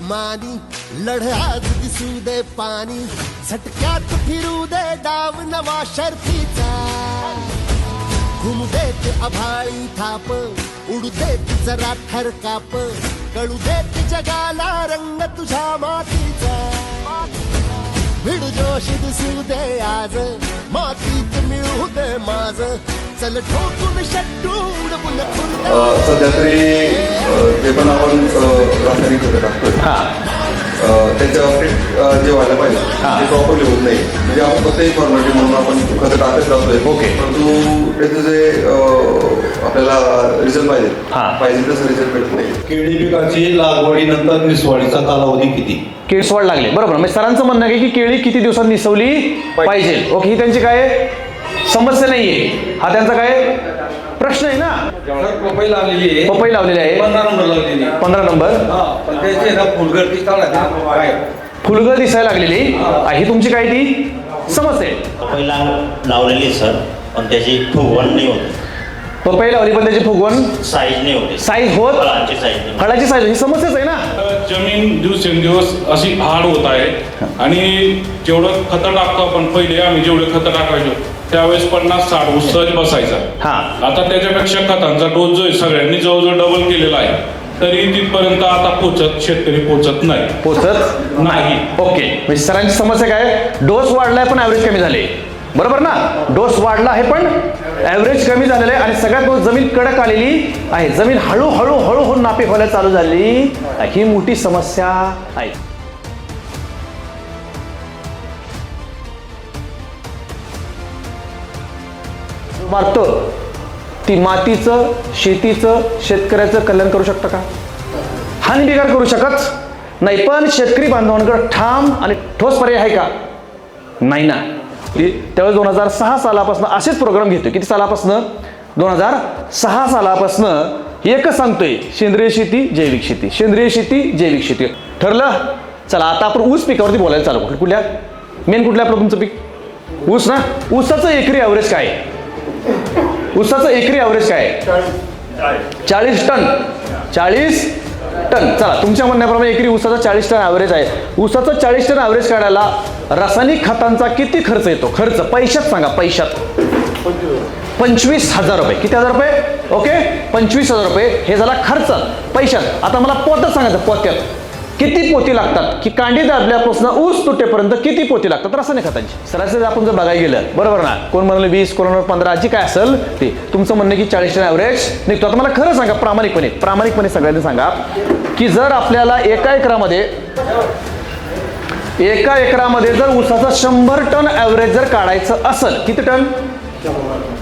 आसमानी, लढ आज दिसू दे पाणी, झटक्यात फिरू दे डाव नवा शर्फीचा, घुमू देत अभाळी थाप, उडू देत जरा थरकाप, कळू देत जगाला रंग तुझ्या मातीचा, भिड जोश दिसू दे आज, मातीत मिळू दे माझ, चल ठोकून शट्टू उडवून सध्या तरी जे पण आपण रासायनिक खतं टाकतोय त्याच्या बाबतीत जे व्हायला पाहिजे ते प्रॉपरली होत नाही. म्हणजे आपण कोणत्याही फॉर्मॅलिटी म्हणून आपण खतं टाकत जातोय, परंतु त्याचं जे आपल्याला रिझल्ट पाहिजे तसं रिझल्ट भेटत नाही. केळी पिकाची लागवडीनंतर निसवडीचा कालावधी किती? केळीसवाड लागले बरोबर. म्हणजे सरांचं म्हणणं आहे की केळी किती दिवसात निसवली पाहिजे. ओके, ही त्यांची काय समस्या नाहीये, हा त्यांचा काय प्रश्न आहे ना. पपई लावलेली आहे, पपई लावलेली आहे 15 नंबर लावलेली, 15 नंबर. पण त्याची ना फुलगळ दिसायला फुलगळ दिसायला लागलेली, ही तुमची काय ती समस्या आहे. पपई लावलेली सर, पण त्याची फुगवण नाही होत. पपई लावली पण त्याची फुगवण साईज नाही होते, साईज होत, फळांची साईज नाही. फळाची साईज ही समस्याच आहे ना. जमीन दिवसेंदिवस अशी हार्ड होत आहे आणि जेवढं खतं टाकतो आपण, पहिले आम्ही जेवढे खतं टाकायचो त्यावेळेस 50-60 ऊस सहज बसायचा. आता त्याच्यापेक्षा खतांचा डोस जो आहे सगळ्यांनी जवळजवळ डबल केलेला आहे, तरी तिथपर्यंत आता शेतकरी पोचत नाही. ओके, म्हणजे सरांची समस्या काय, डोस वाढलाय पण ऍव्हरेज कमी झाले, बरोबर ना. डोस वाढला आहे पण ऍव्हरेज कमी झालेलं आहे आणि सगळ्यात जमीन कडक आलेली आहे, जमीन हळूहळू हळूहळू नापीक व्हायला चालू झाली, ही मोठी समस्या आहे. मारतो ती मातीचं, शेतीचं, शेतकऱ्याचं कल्याण करू शकतं का? हानी बिगार करू शकत नाही. पण शेतकरी बांधवांकडे ठाम आणि ठोस पर्याय आहे का? नाही ना. त्यावेळेस 2006 सालापासून असेच प्रोग्राम घेतोय. किती सालापासून? 2006 सालापासून एकच सांगतोय, सेंद्रिय शेती, जैविक शेती, सेंद्रिय शेती, जैविक शेती. ठरलं? चला आता आपण ऊस पिकावरती बोलायला चालू. कुठल्या मेन कुठलं आपलं तुमचं पीक? ऊस ना. ऊसाचं एकरी ॲव्हरेज काय आहे? ऊसाचं एकरी ॲव्हरेज काय आहे? 40 टन. 40 टन. चला तुमच्या म्हणण्याप्रमाणे एकरी ऊसाचा 40 टन ॲव्हरेज आहे. ऊसाचं 40 टन ॲव्हरेज काढायला रासायनिक खतांचा किती खर्च येतो? खर्च पैशात सांगा, पैशात. 25,000 रुपये. किती हजार रुपये? ओके, 25,000 रुपये हे झाला खर्च पैशात. आता मला पोत्यात सांगायचं, पोत्यात किती पोती लागतात, की कांडी दाबल्यापासून ऊस तुटेपर्यंत किती पोती लागतात रासायनिक खतांची? सरासरी आपण जर बघायला गेलं, बरोबर ना, कोण म्हणाले 20, कोण 15, जी काय असेल ते. तुमचं म्हणणं की 40 टन ॲव्हरेज निघतो. आता मला खरं सांगा, प्रामाणिकपणे सगळ्यांनी सांगा की जर आपल्याला एका एकरामध्ये जर ऊसाचा 100 टन ॲव्हरेज जर काढायचं असेल, किती टन?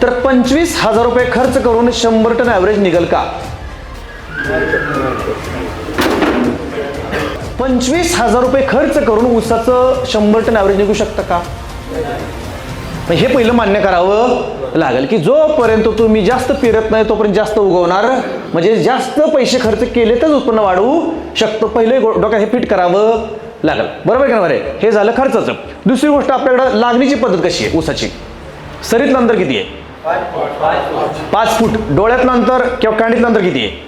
तर 25,000 रुपये खर्च करून 100 टन ॲव्हरेज निघेल का? 25,000 रुपये खर्च करून ऊसाचं 100 टन ॲव्हरेज निघू शकतं का? हे पहिलं मान्य करावं लागेल की जोपर्यंत तुम्ही जास्त पेरत नाही तोपर्यंत जास्त उगवणार, म्हणजे जास्त पैसे खर्च केले तर उत्पन्न वाढवू शकतो. पहिले डोक्यात हे फिट करावं लागेल, बरोबर का? बरे, हे झालं खर्चाचं. दुसरी गोष्ट, आपल्याकडे लागणीची पद्धत कशी आहे ऊसाची? सरीतलं अंतर किती आहे? 5 फूट. डोळ्यातलं अंतर किंवा कांडीतलं अंतर किती आहे?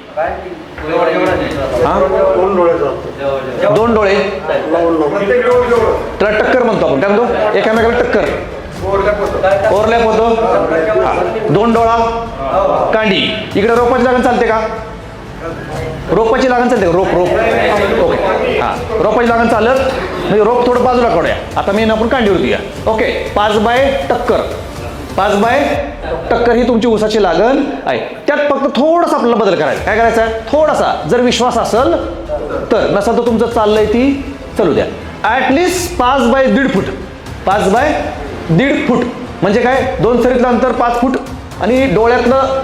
2 डोळे. त्याला टक्कर म्हणतो आपण, काय म्हणतो? एकामेकाला टक्कर, ओव्हरलॅप होतो. 2 डोळा कांडी. इकडे रोपाची लागण चालते का? रोपाची लागण चालते का? रोप ओके, हा, रोपाची लागण चालत म्हणजे रोप थोडं बाजूला काढूया. आता मी आपण कांडीवरती या. ओके, 5 बाय टक्कर. 5 बाय टक्कर ही तुमची ऊसाची लागण आहे. त्यात फक्त थोडासा आपल्याला बदल करायचा. काय करायचा? थोडासा. जर विश्वास असेल तर, नसेल तर तुमचं चाललंय ती चालू द्या. ॲटलिस्ट 5 बाय 1.5 फूट. 5 बाय 1.5 फूट म्हणजे काय? 2 सरीतलं अंतर 5 फूट आणि डोळ्यातलं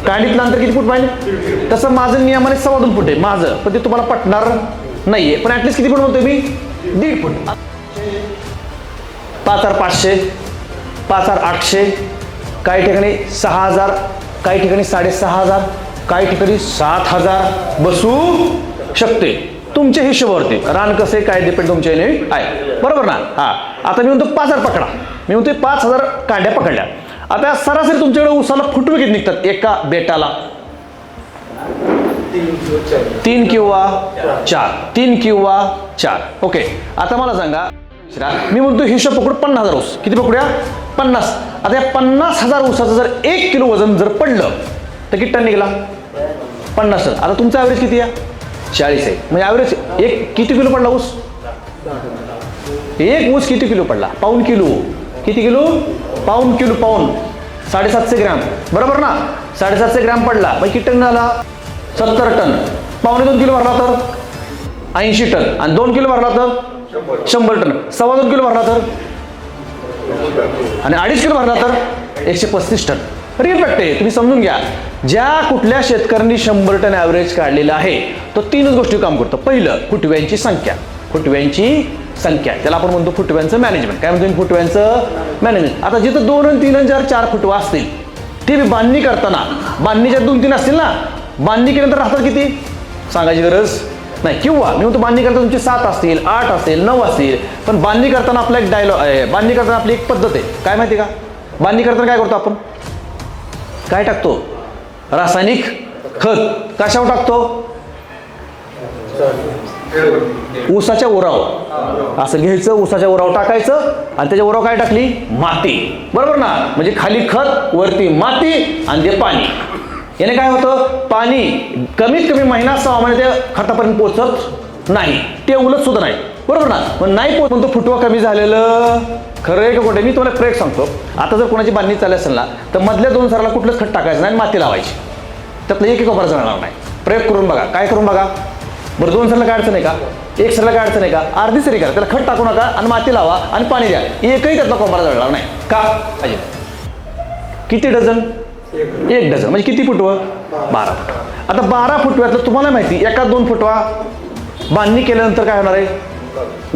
कांडीतलं अंतर किती फूट पाहिजे? तसं माझं नियमाने 2.25 फूट आहे माझं, पण ते तुम्हाला पटणार नाहीये. पण ॲटलिस्ट किती फूट म्हणतोय मी? 1.5 फूट. 5,500, 5,800, काही ठिकाणी 6,000, काही ठिकाणी 6,500, काही ठिकाणी 7,000 बसू शकते. तुमच्या हिशोबावरती रान कसे काय डिपेंड तुमच्या आहे, बरोबर ना? हा, आता मी म्हणतो 5,000 पकडा. मी म्हणतो 5,000 कांड्या पकडल्या. आता सरासरी तुमच्याकडे ऊसाला फुटवे किती निघतात एका बेटाला? 3 किंवा 4 ओके. आता मला सांगा, मी म्हणतो हिशोब पकडू 50,000 ऊस. किती पकडूया? 50. आता या 50,000 ऊसाचं जर 1 किलो वजन जर पडलं तर किती टन निघाला? 50 टन. आता तुमचा ॲव्हरेज किती आहे? 40 आहे. म्हणजे ॲव्हरेज एक किती किलो पडला ऊस? एक ऊस किती किलो पडला? पाऊण किलो. किती किलो? पाऊण किलो. पाऊण 750 ग्रॅम, बरोबर ना? 750 ग्रॅम पडला, मग किती टन झाला? 70 टन. पावणे 2 किलो भरला तर 80 टन, आणि 2 किलो भरला तर 100 टन. 2.25 किलो भरला तर, आणि 2.5 किलो भरला तर 135 टन. रिअल फॅक्ट आहे, तुम्ही समजून घ्या. ज्या कुठल्या शेतकऱ्यांनी 100 टन ॲव्हरेज काढलेला आहे तो 3च गोष्टी काम करतो. पहिलं, फुटव्यांची संख्या. त्याला आपण म्हणतो फुटव्यांचं मॅनेजमेंट. काय म्हणतो? फुटव्यांचं मॅनेजमेंट. आता जिथं 2 आणि 3 आणि 4 फुटवा असतील, ते बांधणी करताना बांधणीच्या 2-3 असतील ना, बांधणी केल्यानंतर राहतात किती सांगायची गरज नाही. किंवा मी म्हणतो बांधणी करताना तुमची 7 असतील, 8 असतील, 9 असतील. पण बांधणी करताना आपला एक बांधणी करताना आपली एक पद्धत आहे. काय माहिती का? बांधणी करताना काय करतो आपण? काय टाकतो? रासायनिक खत. कशावर टाकतो? ऊसाच्या उराव असं घ्यायचं, ऊसाच्या उराव टाकायचं, आणि त्याच्या उराव काय टाकली? माती. बरोबर ना? म्हणजे खाली खत, वरती माती, आणि ते पाणी. याने काय होतं? पाणी कमीत कमी महिना 6 महिने त्या खतापर्यंत पोहोचत नाही, ते उलट सुद्धा नाही. बरोबर ना? पण नाही म्हणतो फुटवा कमी झालेलं. खरं आहे का खोटं? मी तुम्हाला प्रयोग सांगतो. आता जर कोणाची बांधणी चालली असेल ना, तर मधल्या 2 सराला कुठलंच खत टाकायचं नाही, माती लावायची. त्यातलं एक कोपरा जाणार नाही. प्रयोग करून बघा. काय करून बघा बरं. 2 सरला काय अडचण आहे का? 1 सरला काय अडचण आहे का? अर्धी सरी करा, त्याला खत टाकू नका, आणि माती लावा, आणि पाणी द्या. एकही त्यातला कोपरा जळणार नाही. का? पाहिजे. किती डझन? 1 डझन. म्हणजे किती फुटवं? 12 फुटवा. आता 12 फुटव्यातलं तुम्हाला माहिती, एका 2 फुटवा बांधणी केल्यानंतर काय होणार आहे?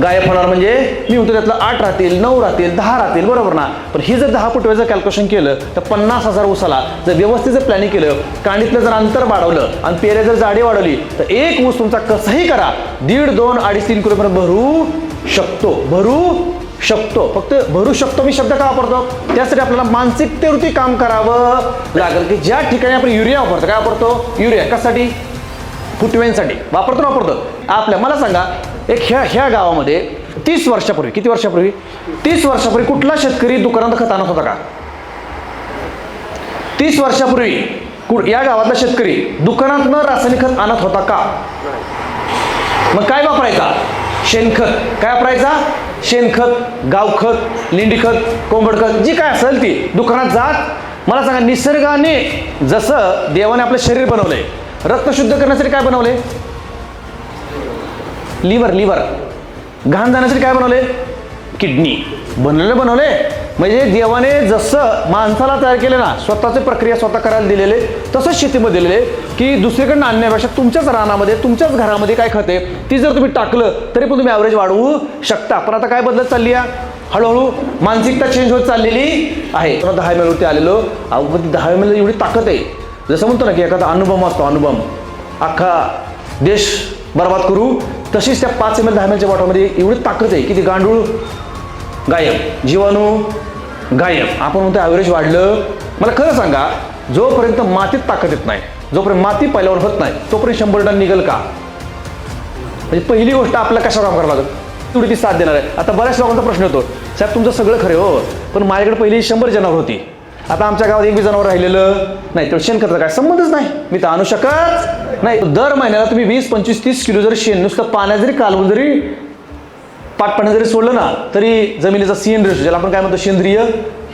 गायब होणार. म्हणजे मी म्हणतो त्यातलं 8 राहतील, 9 राहतील, 10 राहतील, बरोबर ना? पण ही जर 10 फुटव्याचं कॅल्क्युलेशन केलं तर 50,000 ऊसाला जर व्यवस्थित जर प्लॅनिंग केलं, कांडीतलं जर अंतर वाढवलं, आणि पेऱ्या जर जाडी वाढवली, तर एक ऊस तुमचा कसंही करा 1.5, 2, 2.5, 3 किलोपर्यंत भरू शकतो. फक्त भरू शकतो मी शब्द का वापरतो? त्यासाठी आपल्याला मानसिकतेवरती काम करावं लागेल, की ज्या ठिकाणी आपण युरिया वापरतो. काय वापरतो? युरिया. कशासाठी? फुटव्यांसाठी वापरतो. आपल्या मला सांगा, एक ह्या गावामध्ये 30 वर्षापूर्वी, किती वर्षापूर्वी? 30 वर्षापूर्वी कुठला शेतकरी दुकानात खत आणत होता का? 30 वर्षापूर्वी या गावातला शेतकरी दुकानातनं रासायनिक खत आणत होता का? मग काय वापरायचा? शेणखत. काय वापरायचा? शेणखत, गावखत, लेंडीखत, कोंबडखत, जी काय असेल ती दुकानात जात. मला सांगा, निसर्गाने जसं देवाने आपलं शरीर बनवलंय, रक्त शुद्ध करण्यासाठी काय बनवले? लिव्हर. घाण जाण्यासाठी काय बनवले? किडनी. बनवले. म्हणजे देवाने जसं माणसाला तयार केले ना, स्वतःची प्रक्रिया स्वतः करायला दिलेले, तसंच शेतीमध्ये दिलेले, की दुसरीकडनं आणण्यापेक्षा तुमच्याच रानामध्ये, तुमच्याच घरामध्ये काय खत आहे, ती जर तुम्ही टाकलं तरी पण तुम्ही ॲव्हरेज वाढवू शकता. पण आता काय बदलत चालली आहे? हळूहळू मानसिकता चेंज होत चाललेली आहे. 10 ml वरती आलेलो. 10 ml एवढी ताकद आहे. जसं म्हणतो ना, की एखादा अनुभव असतो, अनुभव अख्खा देश बर्बाद करू, तशीच त्या 5 ml 10 ml बॉटलमध्ये एवढी ताकद आहे, की ती गांडूळ गायब, जीवाणू गायब. आपण म्हणतो ॲव्हरेज वाढलं. मला खरं सांगा, जोपर्यंत मातीत ताकद येत नाही, जोपर्यंत माती पहिल्यावर होत नाही, तोपर्यंत 100 टन निघेल का? म्हणजे पहिली गोष्ट आपल्याला कशावर काम करावं लागेल? तेवढी ती साथ देणार आहे. आता बऱ्याच लोकांचा प्रश्न होतो, साहेब तुमचं सगळं खरं हो, पण माझ्याकडे पहिली 100 जनावर होती, आता आमच्या गावात 1 बी जनावर राहिलेलं नाही, तर शेणखताचा काय संबंधच नाही, मी तर आणू शकत नाही. दर महिन्याला तुम्ही 20, 25, 30 किलो जरी शेण नुसतं पाण्यात जरी कालवून जरी पाटपाण्यात जरी सोडलं ना, तरी जमिनीचा CN रेशो, ज्याला आपण काय म्हणतो सेंद्रिय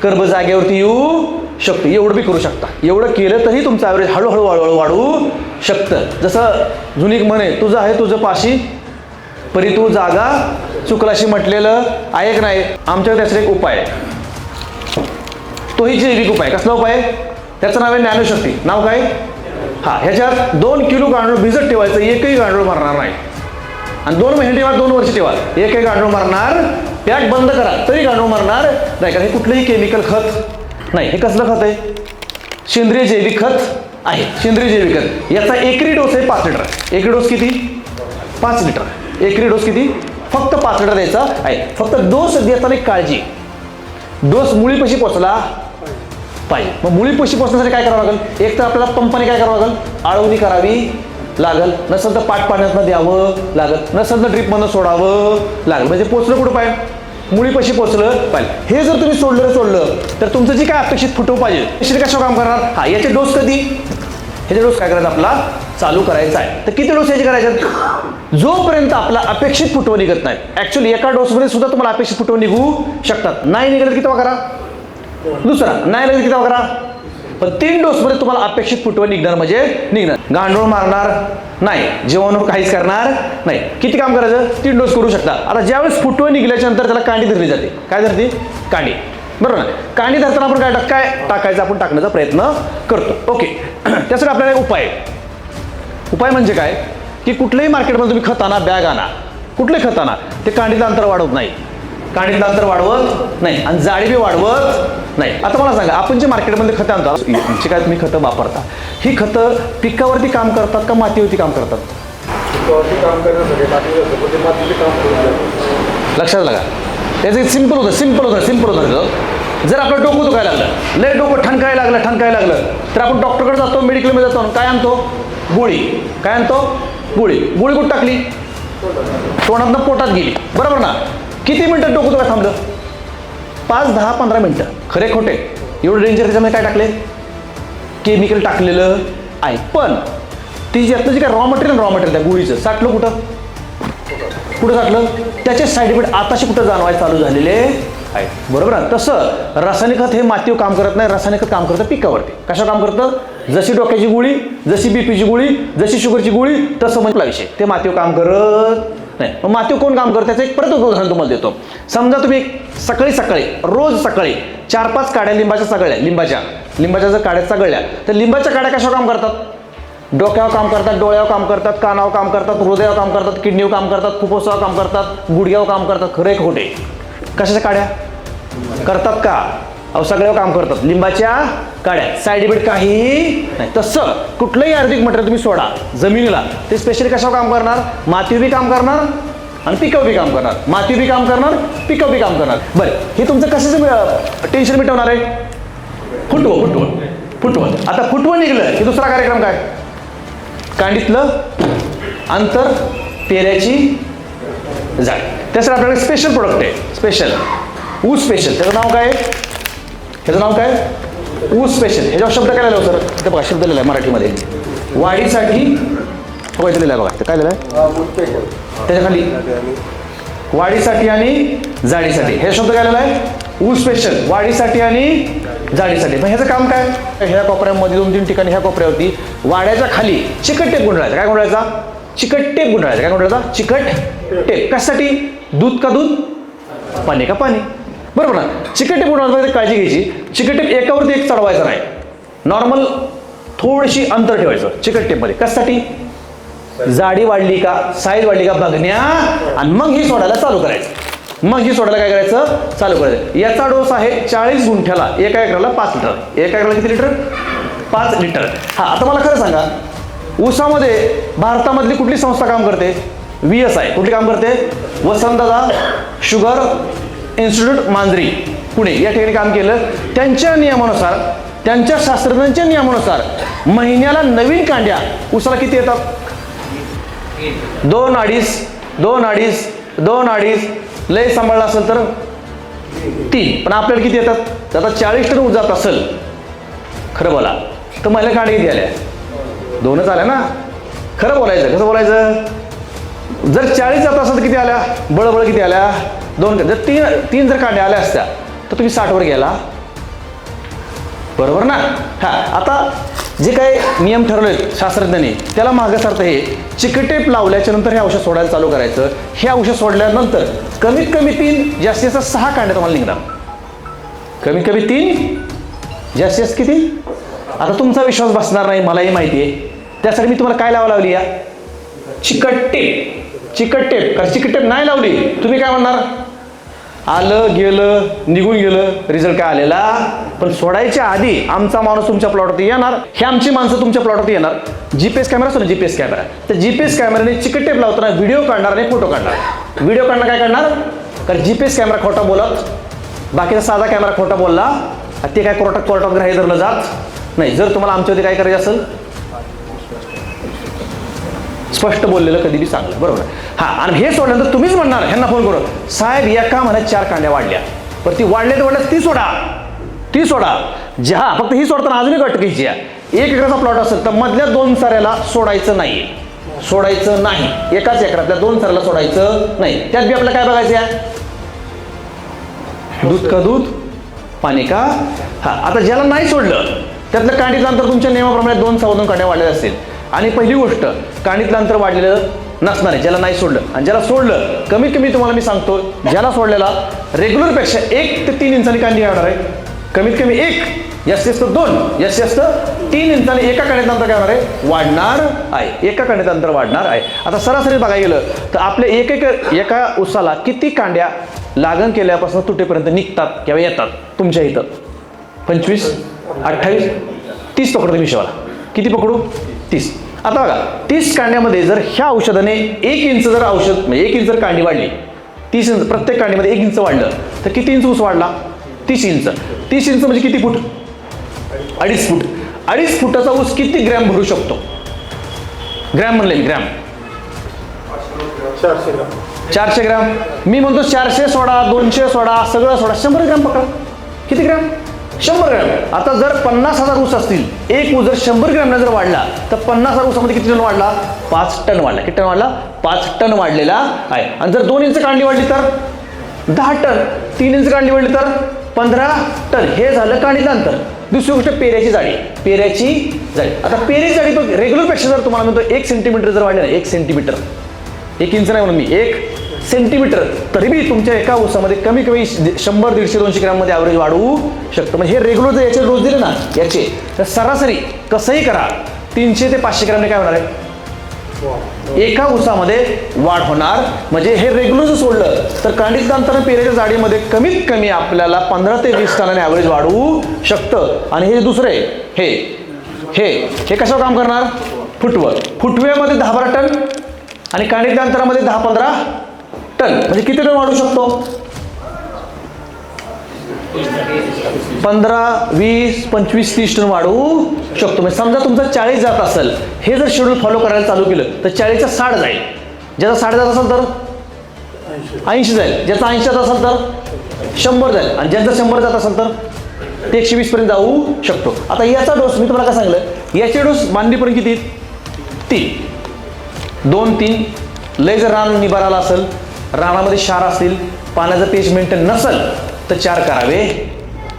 कर्ब, जागेवरती येऊ शकतो. एवढं बी करू शकता. एवढं केलं तरी तुमचं ॲव्हरेज हळूहळू वाढू शकतं. जसं जुनी म्हणे, तुझं आहे तुझं पाशी परी तू जागा चुकलाशी म्हटलेलं आहे का नाही. आमच्याकडे त्याचा एक उपाय आहे, तोही जैविक उपाय. कसला उपाय? त्याचं नाव आहे ज्ञानशक्ती. नाव काय? ह्याच्यात 2 किलो गांडूळ भिजत ठेवायचं, एकही गांडूळ मारणार नाही. आणि 2 महिने ठेवा, 2 वर्ष ठेवा, एकही गांडूळ मारणार. पॅक बंद करा तरी गांडूळ मारणार नाही, कारण हे कुठलंही केमिकल खत नाही. हे कसलं खत आहे? सेंद्रिय जैविक खत आहे. सेंद्रिय जैविक खत. याचा एकरी डोस आहे 5 लिटर. एकरी डोस किती? 5 लिटर. एकरी डोस किती? फक्त 5 लिटर द्यायचा आहे. फक्त डोस देताना एक काळजी, डोस मुळीपाशी पोचला पाहिजे. मग मुळीपाशी पोचण्यासाठी काय करावं लागेल? एक तर आपल्याला पंपाने काय करावं लागेल? आळवणी करावी लागल, नसेल तर पाट पाण्यातनं द्यावं लागल, नसेल तर ड्रीपमधनं सोडावं लागल. म्हणजे पोचलं कुठं पाहिजे, मुळीपाशी पोचलं पाहिजे. हे जर तुम्ही सोडलं तर तुमचं जे काय अपेक्षित फुटव पाहिजे पेशंट कशावर काम करणार. हा, याचे डोस कधी, ह्याचे डोस काय करायचं आपला चालू करायचा आहे. तर किती डोस याचे करायचे, जोपर्यंत आपला अपेक्षित फुटवं निघत नाही. ऍक्च्युअली एका डोसमध्ये सुद्धा तुम्हाला अपेक्षित फुटवं निघू शकतात. नाही निघालं किती करा, दुसरा नाही निघालं किती करा. पण 3 डोसमध्ये तुम्हाला अपेक्षित फुटवं निघणार म्हणजे निघणार. गांडूळ मारणार नाही, जेवण काहीच करणार नाही. किती काम करायचं, 3 डोस करू शकता. आता ज्यावेळेस फुटवं निघल्याच्या नंतर त्याला कांडी धरली जाते. काय धरते, कांडी, बरोबर ना. कांडी धरताना आपण काय टाकायचं, आपण टाकण्याचा प्रयत्न करतो. ओके, त्यासाठी आपल्याला उपाय म्हणजे काय की कुठल्याही मार्केटमध्ये तुम्ही खत आणा, बॅग आणा, कुठले खत आणा, ते कांडीचं अंतर वाढवत नाही, कांडीचं अंतर वाढवत नाही आणि जाडी बी वाढवत नाही. आता मला सांगा, आपण जे मार्केटमध्ये खतं आणता, जे काय तुम्ही खतं वापरता, ही खतं पिकावरती काम करतात का मातीवरती काम करतात. लक्षात लागा, त्याचं सिंपल होतं. जर आपलं डोकं दुखायला लागलं, लय डोकं ठणकायला लागलं तर आपण डॉक्टरकडे जातो, मेडिकलमध्ये जातो, काय आणतो, गोळी. काय आणतो, गोळी कुठं टाकली, तोंडातनं पोटात गेली, बरोबर ना. किती मिनिटं डोकं दुखायला थांबलं, 5, 10, 15 मिनिटं. खरे खोटे, एवढं डेंजर. त्याच्यामध्ये काय टाकले, केमिकल टाकलेलं आहे. पण ती ज्यातलं जे काय रॉ मटेरियल त्या गोळीचं साठलं कुठं साठलं, त्याचे साईड इफेक्ट आताशी कुठं जाणवायला चालू झालेले आहे, बरोबर ना. तसं रासायनिक खत हे मातीवर काम करत नाही, रासायनिक खत काम करतं पिकावरती. कशा काम करतं, जशी डोक्याची गोळी, जशी बीपीची गोळी, जशी शुगरची गोळी, तसं म्हणजे विषय ते मातीवर काम करत नाही. मग मातीवर कोण काम करतं, त्याचं एक परत उदाहरण तुम्हाला देतो. समजा तुम्ही रोज सकाळी 4-5 काड्या लिंबाच्या सगळ्या, लिंबाच्या जर काड्या सगळ्या, तर लिंबाच्या काड्या कशावर काम करतात, डोक्यावर काम करतात, डोळ्यावर काम करतात, कानावर काम करतात, हृदयावर काम करतात, किडनीवर काम करतात, फुफ्फुसावर काम करतात, गुडघ्यावर काम करतात. खरे खोटे, कशाच्या काड्या करतात का, अहो सगळ्यावर काम करतात. लिंबाच्या काड्या, साईड इफेक्ट काही नाही. तसं कुठलंही आयुर्वेदिक मटेरियल तुम्ही सोडा जमिनीला, ते स्पेशली कशावर काम करणार, मातीवर बी काम करणार आणि पिकावर बी काम करणार, मातीवर बी काम करणार, पिकावर बी काम करणार. बरं, हे तुमचं कशाचं टेन्शन मिटवणार आहे, फुटवं. आता फुटवं निघलं की दुसरा कार्यक्रम काय, कांडीतलं अंतर, पेऱ्याची जाड. त्यासाठी आपल्याकडे स्पेशल प्रोडक्ट आहे, स्पेशल ऊस स्पेशल. त्याचं नाव काय, ऊस स्पेशल. ह्याच्यावर शब्द काय लिहिला सर, इथे बघा शब्द लिहिला आहे मराठीमध्ये, वाढीसाठी लिहिला बघा, ते काय लिहिलं आहे त्याच्या खाली, वाढीसाठी आणि जाडीसाठी. हे शब्द काय लिहिला आहे, ऊस स्पेशल, वाढीसाठी आणि जाडीसाठी. मग ह्याचं काम काय, ह्या कोपऱ्यामध्ये 2-3 ठिकाणी ह्या कोपऱ्यावरती वाड्याच्या खाली चिकट टेप गुंडाळायचा. काय गुंडाळायचा, चिकट टेप गुंडाळायचा. काय गुंडाळायचा, चिकट टेप. कशासाठी, दूध का दूध, पाणी का पाणी, बरोबर ना. चिकट टेप गुंडाळायची काळजी घ्यायची, चिकट टेप एकावरती एक चढवायचा नाही, नॉर्मल थोडीशी अंतर ठेवायचं चिकट टेपमध्ये. कशासाठी, जाडी वाढली का, साईज वाढली का बघण्या, आणि मग ही सोडायला चालू करायचं. काय करायचं, चालू करायचं. याचा डोस आहे 40 गुंठ्याला, एका एकराला 5 लिटर. एका एकराला किती लिटर, 5 लिटर. हा, आता मला खरं सांगा, ऊसामध्ये भारतामधली कुठली संस्था काम करते, VSI. कुठली काम करते, वसंतदादा शुगर इन्स्टिट्यूट मांजरी पुणे, या ठिकाणी काम केलं. त्यांच्या नियमानुसार, त्यांच्या शास्त्रज्ञांच्या नियमानुसार महिन्याला नवीन कांड्या ऊसाला किती येतात, 2-2.5 लय सांभाळला असेल तर 3. पण आपल्याला किती येतात, आता 40 टन ऊस जात असेल, खरं बोला तर महिला कांड्या किती आल्या, 2च आल्या ना. खरं बोलायचं, कसं बोलायचं, जर 40 जात असेल तर किती आल्या, बळबळ किती आल्या, 2. जर 3 जर कांड्या आल्या असत्या तर तुम्ही 60 वर गेला, बरोबर ना. हा, आता जे काही नियम ठरवले शास्त्रज्ञांनी, त्याला मागासार्थ हे चिकट टेप लावल्याच्या नंतर हे औषध सोडायला चालू करायचं. हे औषध सोडल्यानंतर कमीत कमी 3, जास्तीत जास्त 6 कांड्या तुम्हाला निघणार. कमीत कमी 3, जास्तीत जास्त किती. आता तुमचा विश्वास बसणार नाही, मलाही माहिती आहे. त्यासाठी मी तुम्हाला काय लावली, या चिकट टेप. कारण चिकट टेप नाही लावली, तुम्ही काय म्हणणार, आलं गेलं निघून गेलं, रिझल्ट काय आलेला. पण सोडायच्या आधी आमचा माणूस तुमच्या प्लॉटवरती येणार, हे आमची माणसं तुमच्या प्लॉटवरती येणार. GPS कॅमेरा असतो ना, GPS कॅमेरा, तर GPS कॅमेराने चिकट टेप लावताना व्हिडिओ काढणार आणि फोटो काढणार. व्हिडिओ काढणं काय करणार, कारण GPS कॅमेरा खोटा बोलत, बाकीचा साधा कॅमेरा खोटा बोलला ते काय कोर्टात ग्राह्य धरलं जात नाही. जर तुम्हाला आमच्यावरती काय करायचं असेल, स्पष्ट बोललेलं कधी बी चांगलं, बरोबर. हा, आणि हे सोडल्यानंतर तुम्हीच म्हणणार ह्यांना फोन करून, साहेब एका महिन्यात 4 कांड्या वाढल्या, पण ती वाढल्या तर वाढल्या, ती सोडा. ज्या फक्त ही सोडताना अजून एक अट घ्यायची आहे. 1 एकराचा प्लॉट असेल तर मधल्या 2 साऱ्याला सोडायचं नाही. एकाच एकरातल्या 2 साऱ्याला सोडायचं नाही. त्यात बी आपल्याला काय बघायचं आहे, दूध का दूध, पाणी का. हा, आता ज्याला नाही सोडलं त्यातलं कांडीतलं अंतर तुमच्या नियमाप्रमाणे 2 सव्वा 2 कांड्या वाढलेल्या असतील. आणि पहिली गोष्ट, कांडीतलं अंतर वाढलेलं नसणार आहे ज्याला नाही सोडलं. आणि ज्याला सोडलं, कमीत कमी तुम्हाला मी सांगतो, ज्याला सोडलेला रेग्युलरपेक्षा 1 ते 3 इंचांनी कांडी येणार आहे. कमीत कमी 1, जास्तीत जास्त 2, जास्तीत जास्त 3 इंचांनी एका कांड्याचं अंतर काय होणार आहे, वाढणार आहे. एका कांड्याचं अंतर वाढणार आहे. आता सरासरी बघायला गेलं तर आपल्या एका उसाला किती कांड्या लागण केल्यापासून तुटेपर्यंत निघतात किंवा येतात तुमच्या इथं? 25, 28, 30 पकडतो मी शेवाला. किती पकडू? 30. आता बघा, 30 कांड्यामध्ये जर ह्या औषधाने 1 इंच जर औषध म्हणजे 1 इंच जर कांडी वाढली, 30 इंच प्रत्येक कांडीमध्ये 1 इंच वाढलं तर किती इंच ऊस वाढला? 30 इंच. 30 इंच म्हणजे किती फूट? 2.5 फूट. 2.5 फुटाचा ऊस किती ग्रॅम भरू शकतो? ग्रॅम म्हणले मी, ग्रॅम. 400 ग्रॅम. मी म्हणतो 400 सोडा, 200 सोडा, सगळं सोडा, 100 ग्रॅम पकडा. किती ग्रॅम? 100 ग्रॅम. आता जर 50,000 ऊस असतील, एक ऊस जर 100 ग्रॅमला जर वाढला तर 50,000 ऊसामध्ये किती टन वाढला? 5 टन वाढला. किती टन वाढला? 5 टन वाढलेला आहे. आणि जर 2 इंच कांडी वाढली तर 10 टन, 3 इंच कांडी वाढली तर 15 टन. हे झालं कांडीचं अंतर. दुसरी गोष्ट, पेऱ्याची जाडी. आता पेऱ्याची जाडी बघ, रेग्युलरपेक्षा जर तुम्हाला म्हणतो 1 सेंटीमीटर जर वाढले ना, 1 सेंटीमीटर, 1 इंच नाही म्हणून मी, 1 सेंटीमीटर, तरी बी तुमच्या एका ऊसामध्ये कमी कमी 100, 150, 200 ग्रॅममध्ये ॲव्हरेज वाढवू शकतं. म्हणजे हे रेग्युलर जर याचे डोस दिले ना याचे, तर सरासरी कसंही करा 300 ते 500 ग्रॅमने काय होणार आहे, एका ऊसामध्ये वाढ होणार. म्हणजे हे रेग्युलर जर सोडलं तर कांडीतलं अंतर पेऱ्याच्या जाडीमध्ये कमीत कमी आपल्याला 15 ते 20 टनाने ॲव्हरेज वाढवू शकतं. आणि हे दुसरे हे कशावर काम करणार? फुटव्यामध्ये 10-12 टन आणि कांडीतल्या अंतरामध्ये 10-15 टन. म्हणजे किती टन वाढू शकतो? 15, 20, 25, 30 टन वाढवू शकतो. म्हणजे समजा तुमचा 40 जात असेल, हे जर शेड्यूल फॉलो करायला चालू केलं तर 40चा 60 जाईल. ज्याचा 60 जात असेल तर 80 जाईल. ज्याचा 80 जात असेल तर 100 जाईल. आणि ज्यांचा 100 जात असेल तर ते 120 पर्यंत जाऊ शकतो. आता याचा डोस मी तुम्हाला काय सांगितलं, याचे डोस मांडणीपर्यंत किती? 3, 2, 3. लय जर रान निबाराला असेल, रानामध्ये क्षार असतील, पाण्याचं पेज मेंटेन नसेल तर 4 करावे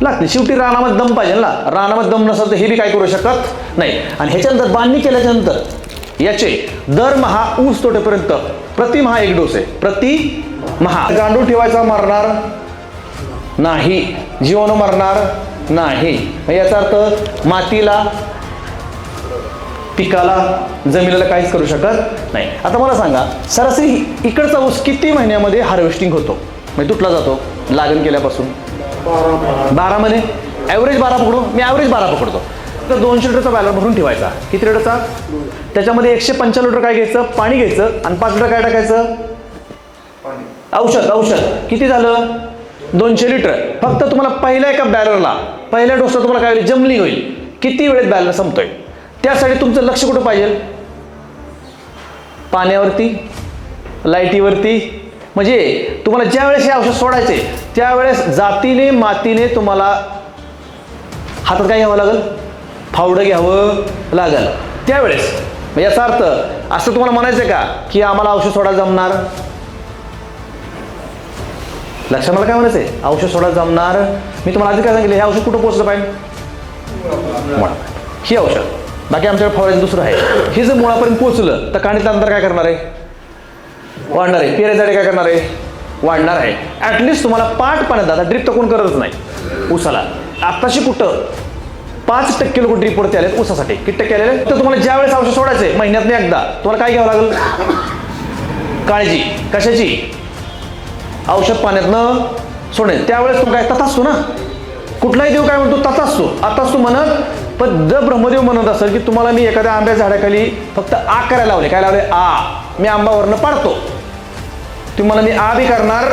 लागतील. शेवटी रानामध्ये दम पाहिजे ना. रानामध्ये दम नसेल तर हे बी काय करू शकत नाही. आणि ह्याच्यानंतर बांधणी केल्याच्यानंतर याचे दरमहा ऊस तोटेपर्यंत प्रतिमहा 1 डोस आहे. प्रतिमहा. गांडूळ ठेवायचा, मरणार नाही, जीवाणू मरणार नाही. याचा अर्थ मातीला, पिकाला, जमिनीला काहीच करू शकत नाही. आता मला सांगा, सरासरी इकडचा ऊस किती महिन्यामध्ये हार्वेस्टिंग होतो, म्हणजे तुटला जातो लागण केल्यापासून? 12 महिने. ॲव्हरेज 12 पकडू, मी ॲव्हरेज 12 पकडतो. तर 200 लिटरचा बॅलर भरून ठेवायचा. किती लिटरचा? त्याच्यामध्ये 195 लिटर काय घ्यायचं? पाणी घ्यायचं. आणि 5 लिटर काय टाकायचं? औषध. किती झालं? 200 लिटर. फक्त तुम्हाला पहिल्या एका बॅलरला, पहिल्या डोसला तुम्हाला काय होईल? जमली होईल. किती वेळेत बॅलर संपतोय? त्यासाठी तुमचं लक्ष कुठं पाहिजे? पाण्यावरती, लाईटीवरती. म्हणजे तुम्हाला ज्या वेळेस हे औषध सोडायचे त्यावेळेस जातीने मातीने तुम्हाला हातात काय घ्यावं लागेल? फावडं घ्यावं लागेल त्यावेळेस. याचा अर्थ असं तुम्हाला म्हणायचं का की आम्हाला औषध सोडायला जमणार? लक्षात मला काय म्हणायचंय? औषध सोडायला जमणार. मी तुम्हाला आधी काय सांगितलं, हे औषध कुठं पोहोचलं पाहिजे? ही औषध. बाकी आमच्याकडे फवारायचं दुसरं आहे. हे जर मुळापर्यंत पोहोचलं तर कांडीतलं अंतर काय करणार आहे? वाढणार आहे. पेऱ्यासाठी काय करणार आहे? वाढणार आहे. ॲटलिस्ट तुम्हाला पाट पाण्यात, आता ड्रिप तर कोण करतच नाही ऊसाला. आत्ताशी कुठं 5% लोक ड्रिपवरती आलेत ऊसासाठी. किती टक्के आलेले? तर तुम्हाला ज्या वेळेस औषध सोडायचंय महिन्यातनं एकदा, तुम्हाला काय घ्यावं लागेल? काळजी. कशाची? औषध पाण्यातनं सोडणे. त्यावेळेस तुम्ही काय तथा असतो ना, कुठलाही देव काय म्हणतो? तथा असतो. आता असतो म्हणत. पण जर ब्रह्मदेव म्हणत असेल की तुम्हाला मी एखाद्या आंब्याच्या झाडाखाली फक्त आ करायला लावले, काय लावले? आ. मी आंबावरनं पाडतो. तुम्हाला मी आ बी करणार,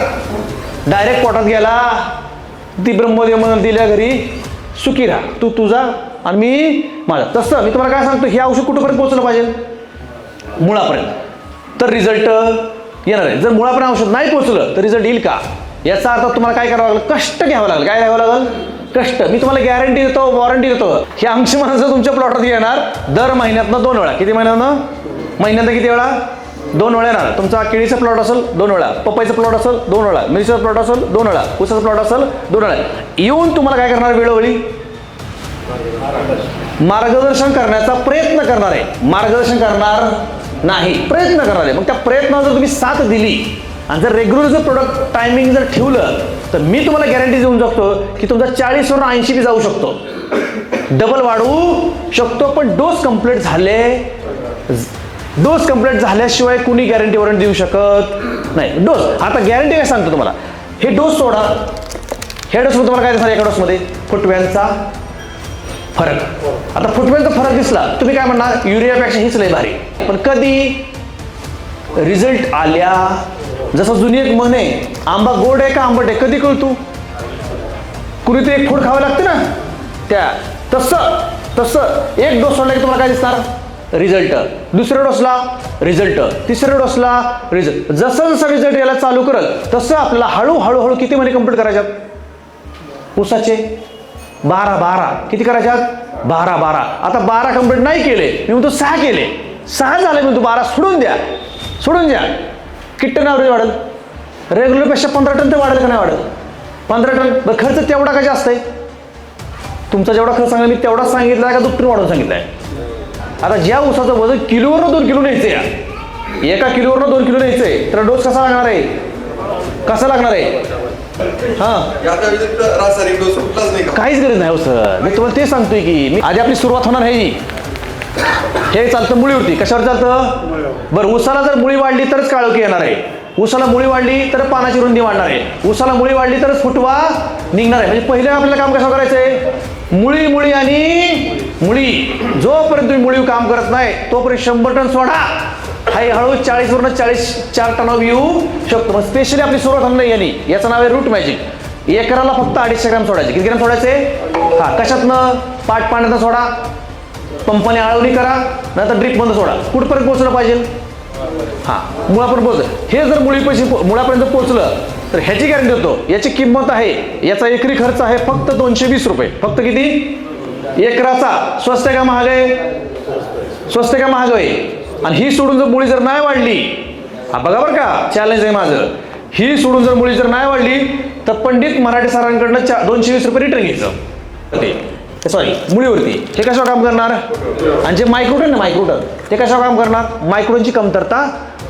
डायरेक्ट पोटात गेला, ती ब्रह्मदेव म्हणून दिल्या घरी सुखी राहा, तू तुझा आणि मी माझा. तसं मी तुम्हाला काय सांगतो, हे औषध कुठंपर्यंत पोहोचलं पाहिजे? मुळापर्यंत तर रिझल्ट येणार आहे. जर मुळापर्यंत औषध नाही पोहोचलं तर रिझल्ट येईल का? याचा अर्थ तुम्हाला काय करावं लागेल? कष्ट घ्यावं लागेल. काय घ्यावं लागेल? कष्ट. मी तुम्हाला गॅरंटी देतो, वॉरंटी देतो, ही आमची माणसं तुमच्या प्लॉटात येणार दर महिन्यातनं 2 वेळा. किती महिन्यातनं? महिन्यातनं किती वेळा? 2 वेळा येणार. तुमचा केळीचा प्लॉट असेल 2 वेळा, पपईचा प्लॉट असेल 2 वेळा, मिरचीचा प्लॉट असेल 2 वेळा, ऊसाचा प्लॉट असेल 2 वेळा. येऊन तुम्हाला काय करणार? वेळोवेळी मार्गदर्शन करण्याचा प्रयत्न करणार आहे. मार्गदर्शन करणार नाही, प्रयत्न करणार आहे. मग त्या प्रयत्नाला जर तुम्ही साथ दिली आणि जर रेग्युलर जर प्रोडक्ट टायमिंग जर ठेवलं तर मी तुम्हाला गॅरंटी देऊन शकतो की तुमचा 40 वरून 80 बी जाऊ शकतो, डबल वाढवू शकतो. पण डोस कंप्लीट झाल्याशिवाय कुणी गॅरंटी वॉरंटी देऊ शकत नाही. डोस आता गॅरंटी काय सांगतो तुम्हाला? हे डोस सोडा, हे डोस तुम्हाला काय दिसणार? एका डोसमध्ये फुटव्यांचा फरक. आता फुटव्यांचा फरक दिसला, तुम्ही काय म्हणणार? युरियापेक्षा हीच लय भारी. पण कधी रिझल्ट आल्या, जसं जुनी एक म्हण आहे, आंबा गोड आहे का आंबट आहे कधी कळतो? कुणी ते एक फूड खावं लागतं ना, त्या तसं एक डोस सोडला की तुम्हाला काय दिसणार? रिझल्ट. दुसऱ्या डोसला रिझल्ट, तिसऱ्या डोसला रिझल्ट. जसं जसं रिझल्ट यायला चालू करत तसं आपल्याला हळूहळू किती महिने कंप्लीट करायच्यात? ऊसाचे 12 किती करायच्यात? 12. आता 12 कंप्लीट नाही केले, मी म्हणतो 6 केले, 6 झाले, म्हणतो 12 सोडून द्या. किती टन ॲव्हरेज वाढेल? रेग्युलरपेक्षा 15 टन तर वाढेल का नाही वाढेल? 15 टन. खर्च तेवढा का जास्त आहे? तुमचा जेवढा खर्च सांगितला मी तेवढाच सांगितला आहे का दुप्पट वाढवून सांगितलं आहे? आता ज्या ऊसाचं वजन किलोवरनं 2 किलो न्यायचं आहे, एका किलोवरनं 2 किलो न्यायचं आहे, तर डोस कसा लागणार आहे? रासायनिक डोस कुठलाच नाही का? काहीच गरज नाही हो सर. मी तुम्हाला ते सांगतोय की मी आधी आपली सुरुवात होणार आहे. हे चालतं मुळीवरती. कशावर चालतं? बरं, ऊसाला जर मुळी वाढली तरच काळोखी येणार आहे. ऊसाला मुळी वाढली तर पानाची रुंदी वाढणार आहे. ऊसाला मुळी वाढली तरच फुटवा निघणार आहे. म्हणजे पहिले आपल्याला काम कसं करायचंय? मुळी आणि मुळी. जोपर्यंत तुम्ही मुळी काम करत नाही तोपर्यंत 100 टन सोडा. हळू 40 वरून 44 टन येऊ शकतो. मग स्पेशली आपली सुरुवात होणार यानी. याचं नाव आहे रूट मॅजिक. एकराला फक्त 250 ग्रॅम सोडायचे. किती ग्रॅम सोडायचे? कशातनं? पाण्यातनं सोडा, पंपाने आळवणी करा, नंतर ड्रिप बंद सोडा. कुठपर्यंत पोहोचलं पाहिजे? मुळापर्यंत पोहोचलं. हे जर मुळापर्यंत पोहोचलं तर ह्याची गॅरंटी देतो. याची किंमत आहे, याचा एकरी खर्च आहे फक्त 220 रुपये. फक्त किती? एकराचा. स्वस्त आहे का महाग आहे? स्वस्त आहे का महाग आहे? आणि ही सोडून जर मुळी जर नाही वाढली, बघा बरं का, चॅलेंज आहे माझं, ही सोडून जर मुळी जर नाही वाढली तर पंडित मराठे सरांकडनं 220 रुपये रिटर्न घ्यायचं. सॉरी, मुळीवरती. हे कशावर काम करणार? आणि जे मायक्रोटन ना, मायक्रोटन, ते कशावर काम करणार? मायक्रोटनची कमतरता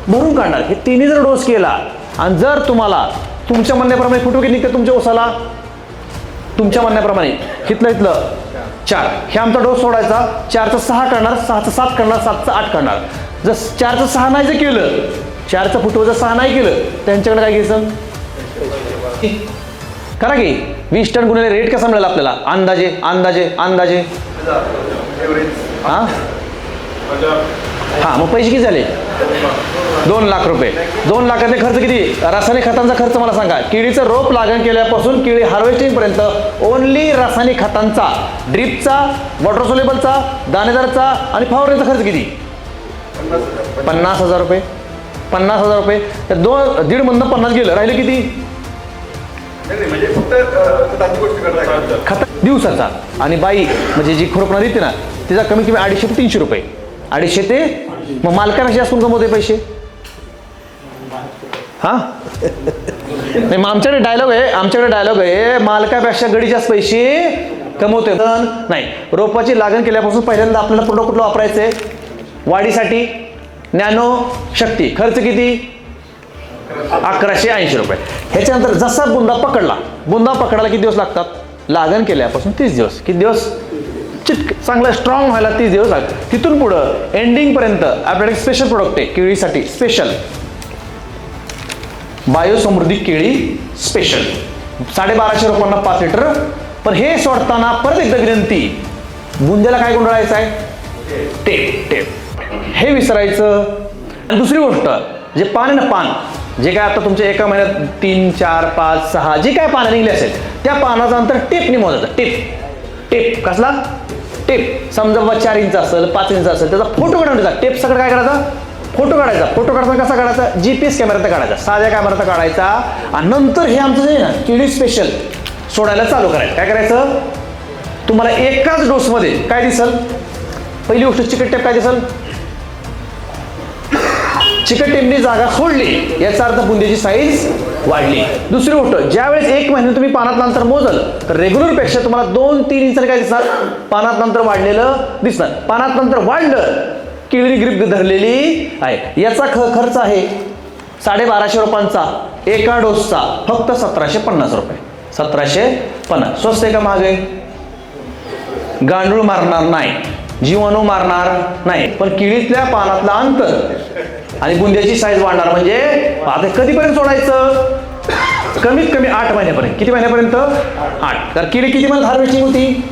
भरून काढणार. हे तिन्ही जर डोस केला आणि जर तुम्हाला तुमच्या म्हणण्याप्रमाणे फुटवे किती निघते तुमच्या ऊसाला? तुमच्या म्हणण्याप्रमाणे इथलं 4. हे आमचा डोस सोडायचा. 4चं 6 करणार, 6चं 7 करणार, 7चं 8 करणार. जर 4चं 6 नाही जर केलं, 4चं फुटवं जर 6 नाही केलं, त्यांच्याकडे काय घ्यायचं? करा की 20 टन गुन्हे रेट कसा मिळाला आपल्याला? अंदाजे मग पैसे किती झाले? 2 लाख रुपये. 2 लाखाचे खर्च किती? रासायनिक खतांचा खर्च मला सांगा. केळीचं रोप लागण केल्यापासून केळी हार्वेस्टिंग पर्यंत ओनली रासायनिक खतांचा, ड्रिपचा, वॉटर सोल्युबलचा, दाणेदारचा आणि फवारणीचा खर्च किती? 50,000 रुपये. 50,000 रुपये. तर 1.5 मधनं 50 गेलं, राहिलं किती? म्हणजे फक्त खत दिवसाचा. आणि बाई म्हणजे जी खुरपणा देते ना, तिचा कमी कमी 250 ते 300 रुपये. 250 ते मग मालकापेक्षा जास्त कोण कमवते पैसे? नाही, मग आमच्याकडे डायलॉग आहे, मालकापेक्षा गडी जास्त पैसे कमवते. नाही, रोपाची लागण केल्यापासून पहिल्यांदा आपल्याला प्रोडक्ट कुठलं वापरायचंय? वाढीसाठी नॅनो शक्ती. खर्च किती? 1180 रुपये. ह्याच्यानंतर जसा बुंदा पकडायला किती दिवस लागतात? लागण केल्यापासून 30 दिवस. किती दिवस? चांगला स्ट्रॉंग व्हायला 30 दिवस लागतात. तिथून पुढं एंडिंग पर्यंत आपल्याकडे स्पेशल प्रोडक्ट आहे केळीसाठी. स्पेशल बायोसमृद्धी केळी स्पेशल. 1250 रुपयांना 5 लिटर. पण हे सोडताना परत एकदा विनंती, बुंद्याला काय गुंडाळायचं आहे? टेप. हे विसरायचं. आणि दुसरी गोष्ट, जे पान आहे ना, पान जे काय आता तुमच्या एका महिन्यात 3, 4, 5, 6 जे काय पानं निघले असेल त्या पानाचं अंतर टेपने मोजायचं. टेप कसला? टेप. समजा 4 इंच असेल, 5 इंच असेल, त्याचा फोटो काढून द्यायचा. टेप सगळं काय करायचा? फोटो काढायचा. फोटो काढताना कसा काढायचा? GPS कॅमेऱ्यात काढायचा, साध्या कॅमेऱ्यात काढायचा. आणि नंतर हे आमचं जे आहे ना किडी स्पेशल सोडायला चालू करायचं. काय करायचं? तुम्हाला एकाच डोसमध्ये काय दिसल? पहिली गोष्ट चिकट टेप काय दिसल? चिकट टेपनी जागा सोडली याचा अर्थ बुंदीची साईज वाढली. दुसरी गोष्ट, ज्यावेळेस 1 महिने तुम्ही पानात अंतर मोजल तर रेग्युलर पेक्षा तुम्हाला 2-3 इंच काय दिसणार? पानात अंतर वाढलेलं दिसणार. पानात अंतर वाढलं, किळी ग्रीप धरलेली आहे. याचा खर्च आहे 1250 रुपयांचा एका डोसचा, फक्त 1750 रुपये. 1750. स्वस्त आहे का महाग आहे? गांडूळ मारणार नाही, जीवाणू मारणार नाही, पण किळीतल्या पानातलं अंतर आणि बुंद्याची साईज वाढणार. म्हणजे आता कधीपर्यंत सोडायचं? कमीत कमी 8 महिन्यापर्यंत. किती महिन्यापर्यंत? 8. तर किडी किती महिन्यात हार्वेस्टिंग होती?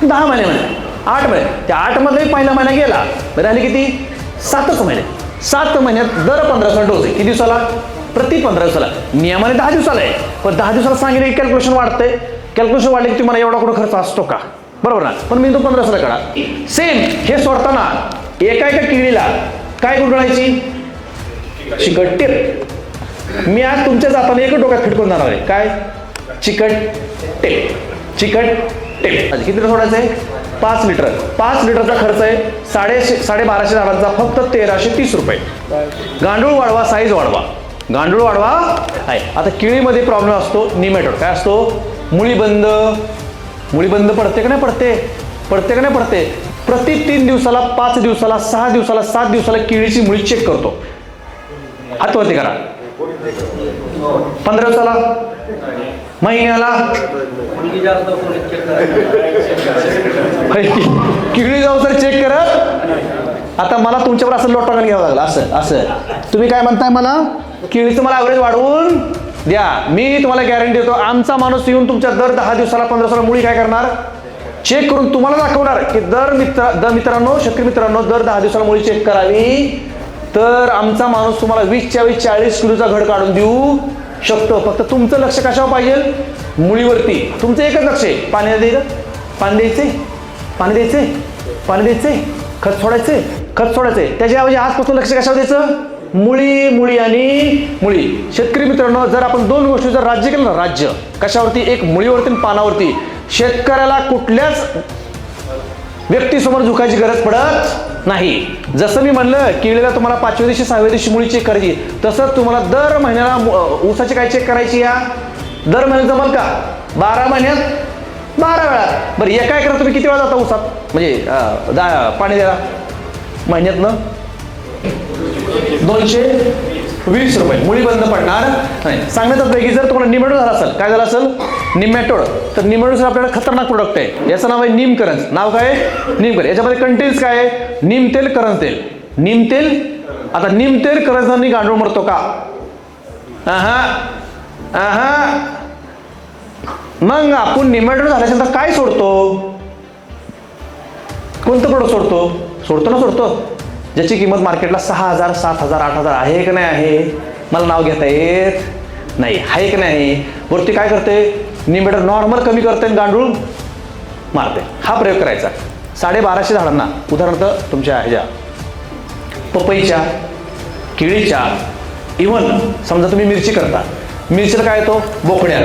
10 महिन्यामध्ये. 8 महिने. त्या 8 मधला पहिला महिना गेला, राहिले किती? 7च महिने. 7 महिन्यात दर 15 डोस आहे. किती दिवसाला? प्रति 15 दिवसाला. नियमाने 10 दिवसाला आहे, पण 10 दिवसाला सांगितलं की कॅल्क्युलेशन वाढतंय. कॅल्क्युलेशन वाढले की तुम्हाला एवढा कुठं खर्च असतो का? बरोबर ना? पण मी तो 15 दिवसाला काढा. सेम हे सोडताना एका किडीला काय गुंडाळायची? चिकट टेप. मी आज तुमच्या जाताना एकच डोक्यात फिट करून जाणार आहे. काय? चिकट टेप. चिकट टेप. किती लिटर सोडायचं आहे? 5 लिटर. 5 लिटरचा खर्च आहे 1250 झाडांचा, फक्त 1330 रुपये. गांडूळ वाढवा, साईज वाढवा. गांडूळ वाढवा आहे. आता केळीमध्ये प्रॉब्लेम असतो निमॅटोड. काय असतो? मुळी बंद. मुळी बंद पडते का नाही पडते? पडते का नाही पडते? प्रति 3 दिवसाला, 5 दिवसाला, 6 दिवसाला, 7 दिवसाला केळीची मुळी चेक करतो. हातवरती करा. 15 दिवसाला, महिन्याला, किडी जाऊ सर चेक करत. आता मला तुमच्यावर असं लोटांगण घ्यावं लागलं. असं असं तुम्ही काय म्हणताय? मला किडीचं मला ॲव्हरेज वाढवून द्या. मी तुम्हाला गॅरंटी देतो, आमचा माणूस येऊन तुमच्या दर 10 दिवसाला, 15 दिवसाला मुळी काय करणार? चेक करून तुम्हाला दाखवणार की मित्रांनो, शेतकरी मित्रांनो, दर 10 दिवसाला मुळी चेक करावी. तर आमचा माणूस तुम्हाला 20च्या 40 किलोचा घड काढून देऊ शकतो. फक्त तुमचं लक्ष कशावर पाहिजे? मुळीवरती. तुमचं एकच लक्ष आहे, पाणी द्यायचं, पाणी द्यायचे, पाणी द्यायचे, पाणी द्यायचे, खत सोडायचे, खत सोडायचे. त्याच्याऐवजी आजपासून लक्ष कशावर द्यायचं? मुळी, मुळी आणि मुळी. शेतकरी मित्रांनो, जर आपण 2 गोष्टी जर राज्य केलं ना, राज्य कशावरती? एक मुळीवरती आणि पानावरती. शेतकऱ्याला कुठल्याच व्यक्तीसमोर झुकायची गरज पडत नाही. जसं मी म्हणलं केळीला तुम्हाला 5व्या दिवशी 6व्या दिवशी मुळी चेक करायची, तसंच तुम्हाला दर महिन्याला ऊसाची काय चेक करायची? या दर महिन्यात जमल का? 12 महिन्यात 12 वेळा. बरं एका एकरात तुम्ही किती वेळा जाता ऊसात? म्हणजे पाणी द्यायला महिन्यातनं 220 रुपये. मुळी बंद पडणार नाही. सांगण्यात पैकी जर तुम्हाला निमॅटोड झाला असेल, काय झालं असेल? निमॅटोड. तर निमॅटोड आपल्याकडे खतरनाक प्रोडक्ट आहे. याचं नाव आहे नीमकरंज. नाव काय? नीमकरंज. याच्यामध्ये कंटेन्स काय आहे? नीमतेल, करंज तेल. नीमतेल. आता नीमतेल करंजांनी गांडूळ मरतो का? मग आपण निमॅटोड झाल्यानंतर काय सोडतो? कोणतं प्रोडक्ट सोडतो? सोडतो ना, सोडतो ज्याची किंमत मार्केटला 6,000, 7,000, 8,000 आहे की नाही आहे? मला नाव घेता येत नाही. आहे की नाही? वरती काय करते? निमॅटोड नॉर्मल कमी करते आणि गांडूळ मारते. हा प्रयोग करायचा 1250 झाडांना. उदाहरणार्थ तुमच्या ह्याच्या पपईच्या, केळीच्या, इव्हन समजा तुम्ही मिरची करता, मिरचीला काय येतो? बोकड्या.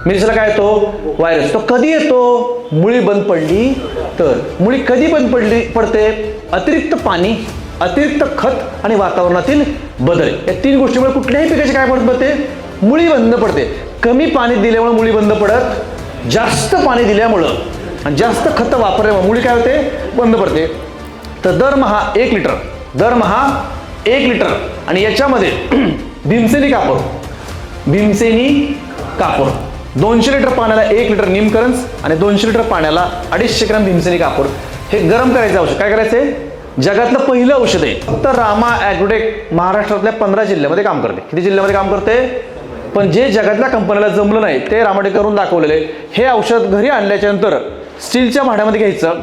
मिरचीला काय येतो? व्हायरस. तो कधी येतो? मुळी बंद पडली तर. मुळी कधी बंद पडते? अतिरिक्त पाणी, अतिरिक्त खत आणि वातावरणातील बदल. या 3 गोष्टीमुळे कुठल्याही पिकाची काय बंद पडते? मुळी बंद पडते. कमी पाणी दिल्यामुळे मुळी बंद पडत, जास्त पाणी दिल्यामुळं आणि जास्त खत वापरल्यामुळे मुळी काय होते? बंद पडते. तर दरमहा 1 लिटर, दरमहा 1 लिटर आणि याच्यामध्ये भीमसेनी कापूर, भीमसेनी कापूर 200 लिटर पाण्याला 1 लिटर नीमकरंज आणि 200 लिटर पाण्याला 250 ग्रॅम भीमसेनी कापूर हे गरम करायचं औषध. काय करायचंय? जगातलं पहिलं औषध आहे. फक्त रामा ॲग्रोटेक महाराष्ट्रातल्या 15 जिल्ह्यामध्ये काम करते. किती जिल्ह्यामध्ये काम करते? पण जे जगातल्या कंपनीला जमलं नाही ते रामाटेक करून दाखवलेले. हे औषध घरी आणल्याच्या नंतर स्टीलच्या भांड्यामध्ये घ्यायचं.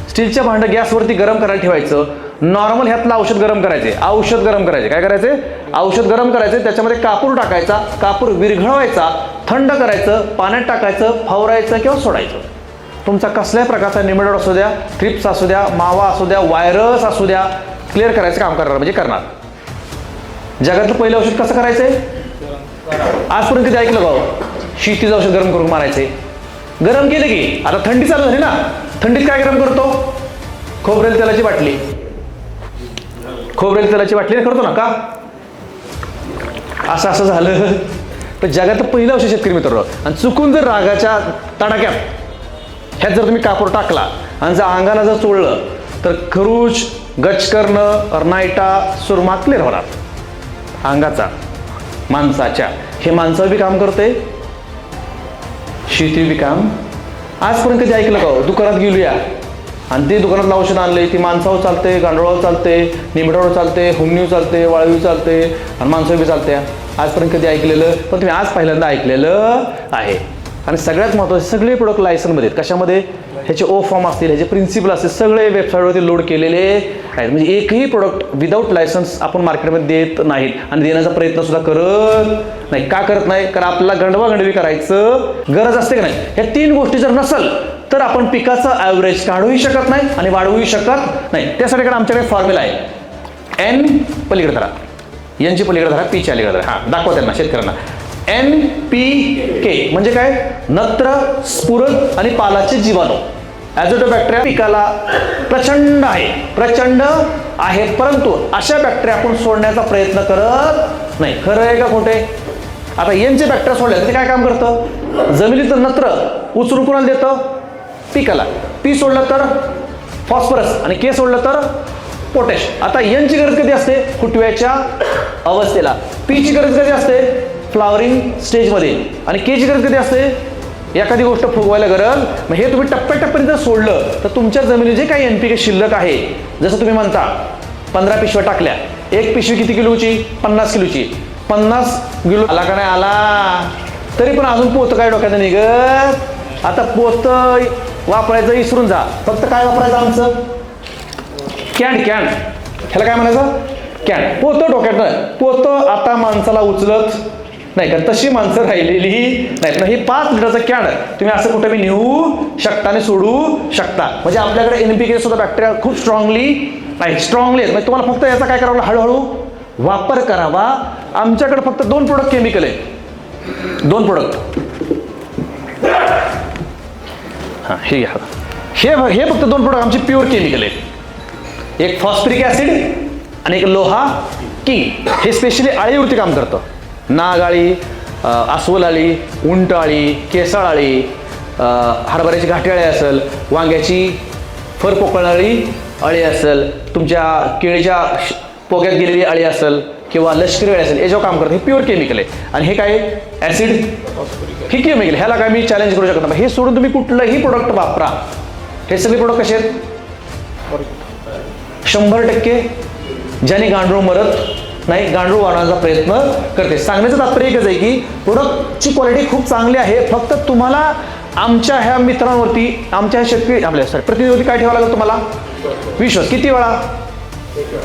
स्टीलच्या भांडं गॅसवरती गरम करायला ठेवायचं. नॉर्मल ह्यातलं औषध गरम करायचे. औषध गरम करायचे. काय करायचे? औषध गरम करायचे. त्याच्यामध्ये कापूर टाकायचा. कापूर विरघळवायचा, थंड करायचं, पाण्यात टाकायचं, फवारायचं किंवा सोडायचं. तुमचा कसल्याही प्रकारचा निमॅटोड असू द्या, थ्रिप्स असू द्या, मावा असू द्या, व्हायरस असू द्या, क्लिअर करायचं काम करणार म्हणजे करणार. जगातलं पहिलं औषध कसं करायचंय? आजपर्यंत कधी ऐकलं का? शेतीचं औषध गरम करून मारायचंय. गरम केले की आता थंडी चालू झाली ना, थंडीत काय गरम करतो? खोबरेल तेलाची बाटली. खोबरेल तेलाची बाटली करतो ना का? असं झालं तर जगातलं पहिलं औषध शेतकरी मित्र. आणि चुकून जर रागाच्या तडाक्यात ह्यात जर तुम्ही कापूर टाकला आणि जर अंगाला जर चोळलं तर खरूज, गचकर्ण, अर्नायटा, सुरमा क्लिअर होणार अंगाचा, माणसाच्या. हे माणसावर बी काम करते, शेती बी काम. आजपर्यंत कधी ऐकलं का? दुकानात गेलूया आणि ते दुकानातलं औषध आणलंय, ती माणसावर चालते, गांडोळावर चालते, निमडावर चालते, हुमणीवर चालते, वाळवीवर चालते आणि माणसावर बी चालते. आजपर्यंत कधी ऐकलेलं? पण तुम्ही आज पहिल्यांदा ऐकलेलं आहे. आणि सगळ्यात महत्त्वाचे सगळे प्रोडक्ट लायसनमध्ये आहेत. कशामध्ये? ह्याचे ओ फॉर्म असतील, ह्याचे प्रिन्सिपल असतील, सगळे वेबसाईटवरती लोड केलेले आहेत. म्हणजे एकही प्रोडक्ट विदाऊट लायसन्स आपण मार्केटमध्ये देत नाहीत आणि देण्याचा प्रयत्न सुद्धा करत नाही. का करत नाही? कारण आपल्याला गंडवागंडवी करायचं गरज असते की नाही. ह्या 3 गोष्टी जर नसल तर आपण पिकाचं ॲव्हरेज काढूही शकत नाही आणि वाढवूही शकत नाही. त्यासाठी आमच्याकडे फॉर्म्युला आहे. एन पलीकडे धरा, एनची पलीकडे धरा, पीच्या अलीकडे धरा. हां, दाखवा त्यांना, शेतकऱ्यांना. NPK म्हणजे काय? नत्र, स्फुरद आणि पालाचे जीवाणू. ॲझोटोबॅक्टेरिया पिकाला प्रचंड आहे, परंतु अशा बॅक्टेरिया आपण सोडण्याचा प्रयत्न करत नाही. खरं आहे का खोटे? आता एनचे बॅक्टेरिया सोडले तर ते काय काम करतं? जमिनीचं नत्र उचलून कोणाला देतं? पिकाला. पी सोडलं तर फॉस्फरस आणि के सोडलं तर पोटॅश. आता एनची गरज कधी असते? फुटव्याच्या अवस्थेला. पीची गरज कधी असते? फ्लावरिंग स्टेजमध्ये. आणि केची गरज कधी असते? एखादी गोष्ट फुगवायला गरज. मग हे तुम्ही टप्प्याटप्प्याने जर सोडलं तर तुमच्या जमिनीत जे काही NPK शिल्लक आहे, जसं तुम्ही म्हणता 15 पिशव्या टाकल्या, एक पिशवी किती किलोची? 50 किलोची. 50 किलो आला का नाही आला? तरी पण अजून पोतं काय डोक्यात निघत? आता पोतं वापरायचं विसरून जा. फक्त काय वापरायचं आमचं? कॅन. ह्याला काय म्हणायचं? कॅन. पोतं डोक्यात. पोतं आता माणसाला उचलत नाही का? तशी माणसं राहिलेली नाहीत ना. ही 5 लिटरचं कॅन तुम्ही असं कुठे बी नेऊ शकता आणि सोडू शकता. म्हणजे आपल्याकडे NPK सुद्धा बॅक्टेरिया खूप स्ट्रॉंगली आहेत. म्हणजे तुम्हाला फक्त याचा काय करावं? हळूहळू वापर करावा. आमच्याकडे फक्त 2 प्रोडक्ट केमिकल आहेत. 2 प्रोडक्ट. हां, हे घ्या. हे फक्त 2 प्रोडक्ट आमचे प्युअर केमिकल आहेत. एक फॉस्फरिक ॲसिड आणि एक लोहा किंग. हे स्पेशली अळीवरती काम करतं. नाग अळी, अस्वल अळी, उंट अळी, केसाळ अळी, हरभऱ्याची घाटी अळी असेल, वांग्याची फर पोकळणारी अळी असेल, तुमच्या केळीच्या पोग्यात गेलेली अळी असेल किंवा लष्करी अळी असेल, याच्यावर काम करतं. हे प्युअर केमिकल आहे. आणि हे काय? ॲसिड. ही केमिकल. ह्याला काय मी चॅलेंज करू शकत नाही. हे सोडून तुम्ही कुठलंही प्रोडक्ट वापरा. हे सगळे प्रोडक्ट कसे आहेत? 100% ज्याने गांडूळ मरत नाही, गांडूळ वाढवण्याचा प्रयत्न करते. सांगण्याचं तात्पर्य एकच आहे की प्रोडक्टची क्वालिटी खूप चांगली आहे. फक्त तुम्हाला आमच्या ह्या मित्रांवरती, आमच्या शेतकरी प्रतिनिधीवरती काय ठेवावं लागेल? तुम्हाला विश्वास. किती वेळा?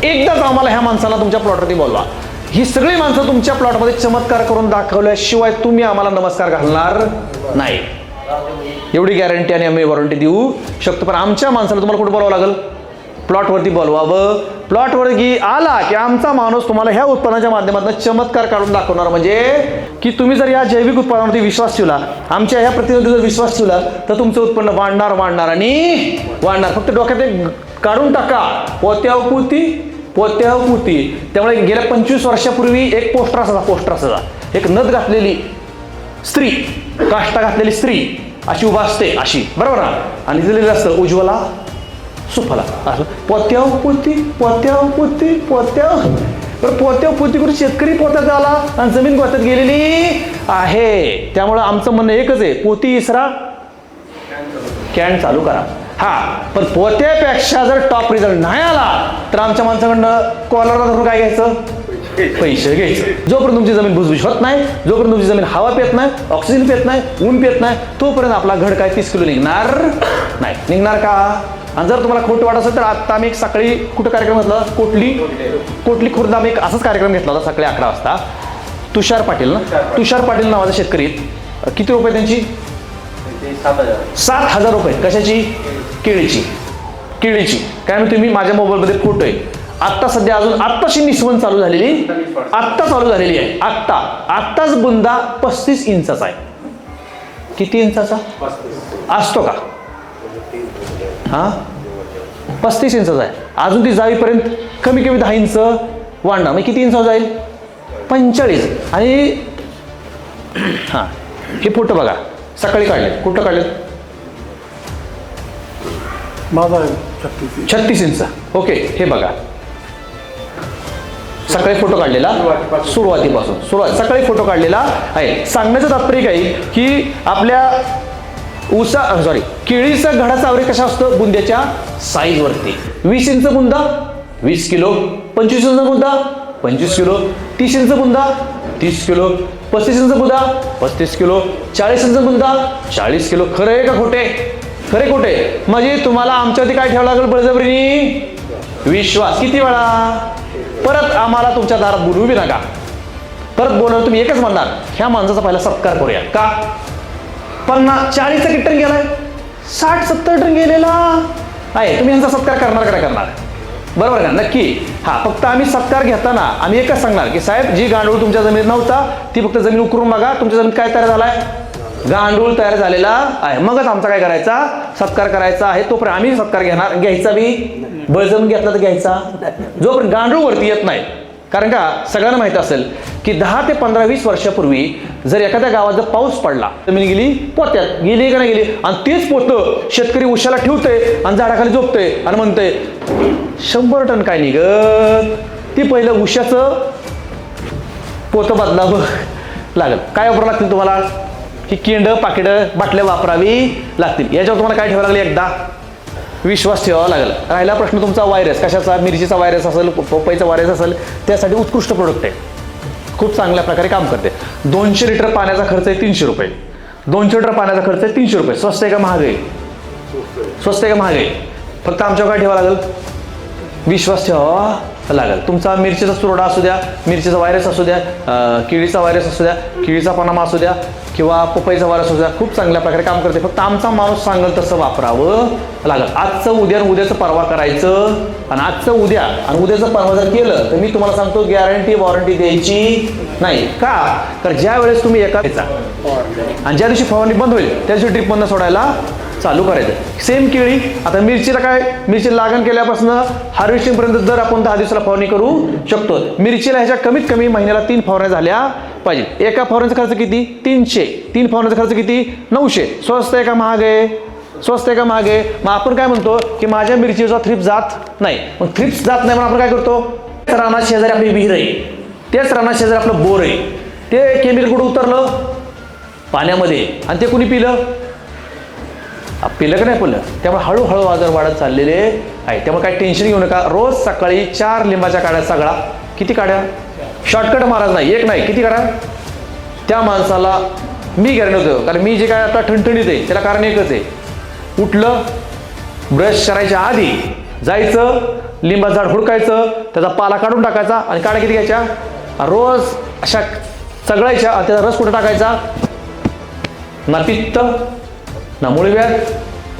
एकदाच आम्हाला ह्या माणसाला तुमच्या प्लॉटवरती बोलवा. ही सगळी माणसं तुमच्या प्लॉटमध्ये चमत्कार करून दाखवल्याशिवाय तुम्ही आम्हाला नमस्कार घालणार नाही. एवढी गॅरंटी आणि आम्ही वॉरंटी देऊ शकतो. पण आमच्या माणसाला तुम्हाला कुठे बोलावं लागेल? प्लॉटवरती बोलवावं. प्लॉटवरती आला की आमचा माणूस तुम्हाला ह्या उत्पन्नाच्या माध्यमातून चमत्कार काढून दाखवणार. म्हणजे की तुम्ही जर या जैविक उत्पादनावरती विश्वास ठेवला, आमच्या ह्या प्रतिनिधीवर विश्वास ठेवला, तर तुमचं उत्पन्न वाढणार आणि वाढणार. फक्त डोक्यात एक काढून टाका, पोत्यावपुती. त्यामुळे गेल्या 25 वर्षापूर्वी एक पोस्टर असायचा. एक नथ घातलेली स्त्री, काष्टा घातलेली स्त्री अशी उभा असते, अशी, बरोबर ना? आणि दिलेलं असतं उज्ज्वला सुफला. असं पोत्यावपुती. बरं, पोत्यावपुती करून शेतकरी पोत्यात आला आणि जमीन गोत्यात गेलेली आहे. त्यामुळं आमचं म्हणणं एकच आहे, पोती इसरा, कॅन चालू करा. हा, पण पोत्यापेक्षा जर टॉप रिझल्ट नाही आला तर आमच्या माणसाकडनं कॉलरला धरून काय घ्यायचं? पैसे घ्यायचं. जोपर्यंत तुमची जमीन भुसभुस होत नाही, जोपर्यंत तुमची जमीन हवा पेत नाही, ऑक्सिजन पेत नाही, ऊन पेत नाही, तोपर्यंत आपला घड काय 30 किलो निघणार नाही. निघणार का? आणि जर तुम्हाला खोटं वाटत असेल तर आता आम्ही एक सकाळी कुठं कार्यक्रम घेतला? कोटली खुर्द. आम्ही एक असाच कार्यक्रम घेतला होता सकाळी 11 वाजता. तुषार पाटील नावाचा शेतकरी. किती रुपये त्यांची? 7,000 रुपये. कशाची? केळीची. काय म्हणते? तुम्ही माझ्या मोबाईलमध्ये फोटो आहे. आत्ता सध्या अजून आत्ताशी निस्वन चालू झालेली, आत्ता चालू झालेली आहे. आत्ताच बुंदा 35 इंचाचा आहे. किती इंचाचा असतो का? हा 35 इंचाचा आहे. अजून ती जाईपर्यंत कमी 10 इंच वाढणार. मग किती इंच जाईल? 45. आणि हा हे फोटो बघा सकाळी काढले. कुठं काढले? माझा 36 इंच. ओके हे बघा सकाळी फोटो काढलेला, सुरुवातीपासून सकाळी फोटो काढलेला आहे. सांगण्याचं तात्पर्य काय की आपल्या केळीचा घडाचा आवरेज कशा असतं? बुंद्याच्या साईज वरती. 20 इंच बुंदा 20 किलो, 25 इंच बुंदा 25 किलो, 30 इंच बुंदा 30 किलो, 35 इंच बुंदा 35 किलो, 40 इंच बुंदा 40 किलो. खरं आहे का खोटे? खरे खोटे? म्हणजे तुम्हाला आमच्यावरती काय ठेवावं लागेल? बळजबरीने विश्वास. किती वेळा? परत आम्हाला तुमच्या दारात बोलवू बी नका. परत बोलवलं तुम्ही एकच म्हणणार, ह्या माणसाचा पहिला सत्कार करूया. का? 40चा किती टन गेलाय? 60-70 टन गेलेला आहे. तुम्ही यांचा सत्कार करणार का नाही करणार? बरोबर का? नक्की. हा फक्त आम्ही सत्कार घेताना आम्ही एकच सांगणार की साहेब जी गांडूळ तुमच्या जमिनीत नव्हता ती फक्त जमीन उकरून बघा, तुमच्या जमिनीत काय तयार झालाय? गांडूळ तयार झालेला आहे. मगच आमचा काय करायचा? सत्कार करायचा आहे. तोपर्यंत आम्ही सत्कार घ्यायचा बी बळजबून घेतला तर घ्यायचा जोपर्यंत गांडूळ वरती येत नाही. कारण का सगळ्यांना माहिती असेल की 10 ते 15-20 वर्षापूर्वी जर एखाद्या गावात जर पाऊस पडला, जमीन गेली पोत्यात, गेली का नाही गेली, आणि तेच पोतं शेतकरी उशाला ठेवतोय आणि झाडाखाली झोपतोय आणि म्हणतोय 100 टन काय निघत. ती पहिलं उशाचं पोतं बदलावं लागेल. काय वापरावं लागतील तुम्हाला? ही केंड पाकिट बाटल्या वापरावी लागतील. याच्यावर तुम्हाला काय ठेवावं लागेल? एकदा विश्वास ठेवावा लागेल. राहिला प्रश्न तुमचा व्हायरस कशाचा? मिरचीचा व्हायरस असेल, पपईचा व्हायरस असेल, त्यासाठी उत्कृष्ट प्रोडक्ट आहे. खूप चांगल्या प्रकारे काम करते. 200 लिटर पाण्याचा खर्च आहे 300 रुपये. 200 लिटर पाण्याचा खर्च आहे 300 रुपये. स्वस्त आहे का महाग आहे? स्वस्त आहे का महाग आहे? फक्त आमच्यावर काय ठेवावं लागेल? विश्वास ठेवावा लागेल. तुमचा मिरचीचा चुरडा असू द्या, मिरचीचा व्हायरस असू द्या, केळीचा व्हायरस असू द्या, केळीचा पनामा असू द्या किंवा पपईचा व्हायरस असू द्या, खूप चांगल्या प्रकारे काम करते. फक्त आमचा माणूस सांगेल तसं वापरावं लागेल. आजचं उद्या आणि उद्याचं परवा करायचं. आणि आजचं उद्या आणि उद्याचं परवा जर केलं तर मी तुम्हाला सांगतो गॅरंटी वॉरंटी द्यायची नाही. का? तर ज्या वेळेस तुम्ही एका आणि ज्या दिवशी फवारणी बंद होईल त्या दिवशी ड्रिप मधनं सोडायला चालू करायचं. सेम केळी. आता मिरचीला काय? मिरची लागण केल्यापासून हार्वेस्टिंग पर्यंत दर आपण 10 दिवसाला फवारणी करू शकतो. मिरचीला ह्याच्या कमीत कमी महिन्याला 3 फवारण्या झाल्या पाहिजेत. एका फवारणीचा खर्च किती? 300. 3 फवारणीचा खर्च किती? 900. स्वस्त आहे का महाग आहे? स्वस्त आहे का महाग आहे? मग आपण काय म्हणतो की माझ्या मिरचीचा थ्रिप्स जात नाही. मग थ्रिप्स जात नाही म्हणून आपण काय करतो? रानात शेजारी आपली विहीर आहे, तेच रानात शेजारी आपलं बोर आहे. ते केमिकल कुठं उतरलं? पाण्यामध्ये. आणि ते कुणी पिलं? पिलं का नाही पिलं? त्यामुळे हळूहळू आजार वाढत चाललेले आहे. त्यामुळे काही टेन्शन घेऊ नका. रोज सकाळी 4 लिंबाच्या काड्या सगळा. किती काड्या? शॉर्टकट महाराज नाही, एक नाही, किती काड्या? त्या माणसाला मी गॅरंटी होतो. कारण मी जे काय आता ठणठणीत आहे त्याला कारण एकच आहे. उठलं, ब्रश करायच्या आधी जायचं, लिंबाचं झाड हुडकायचं, त्याचा पाला काढून टाकायचा आणि काड्या किती घ्यायच्या? रोज अशा चगळायच्या आणि त्याचा रस कुठं टाकायचा? ना पित्त, ना मूळव्याध,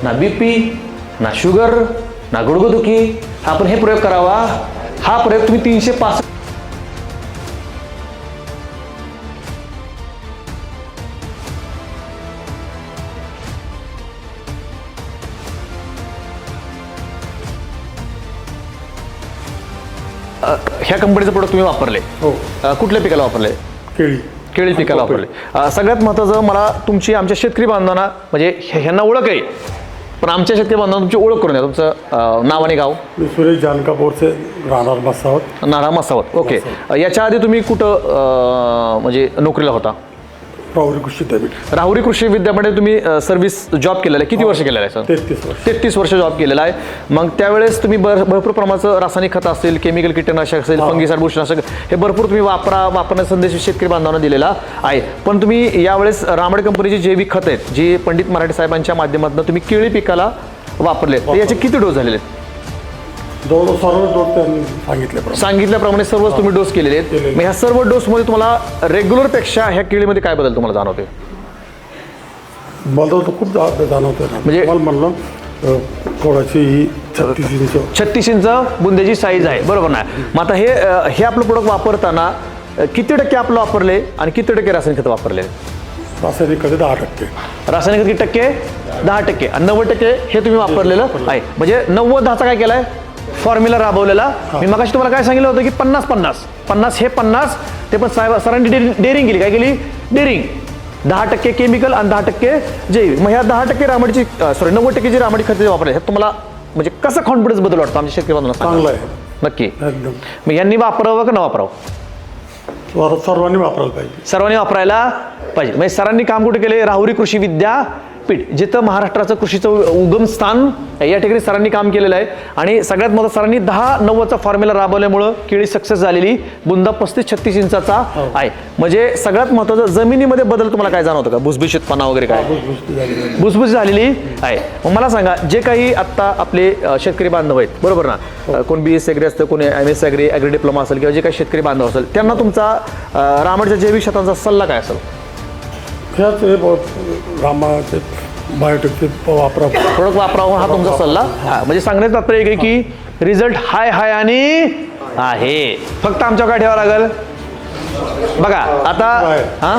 ना BP, ना शुगर, ना गुडघेदुखी. आपण हे प्रयोग करावा. हा प्रयोग तुम्ही 365 ह्या कंपनीचं प्रोडक्ट तुम्ही वापरले. कुठल्या पिकाला वापरले? केळी पिकाला वापरले. सगळ्यात महत्त्वाचं मला तुमची आमच्या शेतकरी बांधवांना म्हणजे ह्यांना ओळख आहे, पण आमच्या शेतकरी बांधवांना तुमची ओळख करून द्या. तुमचं नाव आणि गाव? मी सुरेश जानकापूरचे, राहणार मसावत. नारा मसावत. ओके. याच्या आधी तुम्ही कुठं म्हणजे नोकरीला होता? राहुरी कृषी विद्यापीठ. राहुरी कृषी विद्यापीठात तुम्ही सर्व्हिस जॉब केलेला आहे. किती वर्ष केलेला आहे सर? 33 वर्ष जॉब केलेला आहे. मग त्यावेळेस तुम्ही भरपूर प्रमाणाचं रासायनिक खत असेल, केमिकल कीटकनाशक असेल, फंगिसाइड बुरशीनाशक, हे भरपूर तुम्ही वापरण्याचा संदेश शेतकरी बांधवांना दिलेला आहे. पण तुम्ही यावेळेस रामड कंपनीची जैविक खत आहेत जी पंडित मराठे साहेबांच्या माध्यमातून तुम्ही केळी पिकाला वापरले. तर याचे किती डोस झालेले आहेत? जवळजवळ सर्व डोस त्यांनी सांगितल्याप्रमाणे सर्वच तुम्ही डोस केलेले आहेत. मग ह्या सर्व डोसमध्ये तुम्हाला रेग्युलर पेक्षा ह्या केळीमध्ये काय बदल तुम्हाला जाणवते? मला तर खूप जाणवते. म्हणजे मला म्हणलं थोडीशी 36 इंच 36 इंच बुंद्याची साईज आहे, बरोबर ना? मग आता हे आपलं प्रोडक्ट वापरताना किती टक्के आपलं वापरले आणि किती टक्के रासायनिक खत वापरले? रासायनिक खते 10%. रासायनिक खत किती टक्के? 10% आणि 90% हे तुम्ही वापरलेलं आहे. म्हणजे 90-10चा काय केलाय फॉर्म्युला राबवलेला. मी मगाशी तुम्हाला काय सांगितलं होतं की 50-50 हे 50 ते पण सरांनी डेअरिंग केली. काय केली? डेअरिंग. 10% केमिकल आणि 10% जैविक. मग ह्या 10% रामाडीची 90% जी रामाडी खते वापरले हे तुम्हाला म्हणजे कसा कॉन्फिडन्स बदल वाटतो आमच्या शेतकरी बांधवांना? चांगलं आहे नक्की. एकदम. मग यांनी वापरावं का न वापरावं? सर्वांनी वापरायला पाहिजे. सर्वांनी वापरायला पाहिजे. म्हणजे सरांनी काम कुठे केले? राहुरी कृषी विद्यापीठ, जिथं महाराष्ट्राचं कृषीचं उगम स्थान या ठिकाणी सरांनी काम केलेलं आहे. आणि सगळ्यात महत्त्वाचं सरांनी 10-90चा फॉर्म्युला राबवल्यामुळं केळी सक्सेस झालेली. बुंदा 35-36 इंचाचा आहे. म्हणजे सगळ्यात महत्त्वाचं जमिनीमध्ये बदल तुम्हाला काय जाणवतं का? भुसभुशीतपणा वगैरे काय? भुसभुशीत झालेली आहे. मग मला सांगा, जे काही आत्ता आपले शेतकरी बांधव आहेत, बरोबर ना? कोण BS ॲग्री असतं, कोणी MS ॲग्री डिप्लोमा असेल, किंवा जे काही शेतकरी बांधव असेल, त्यांना तुमचा रामाडीच्या जैविक शेतांचा सल्ला काय असेल? ह्याच रामाचे बायोटेकचे वापरा, प्रोडक्ट वापरावं हा तुमचा सल्ला. म्हणजे सांगण्याचं तात्पर्य आहे की रिझल्ट हाय आणि आहे. फक्त आमच्या काय ठेवावं लागेल बघा. आता हा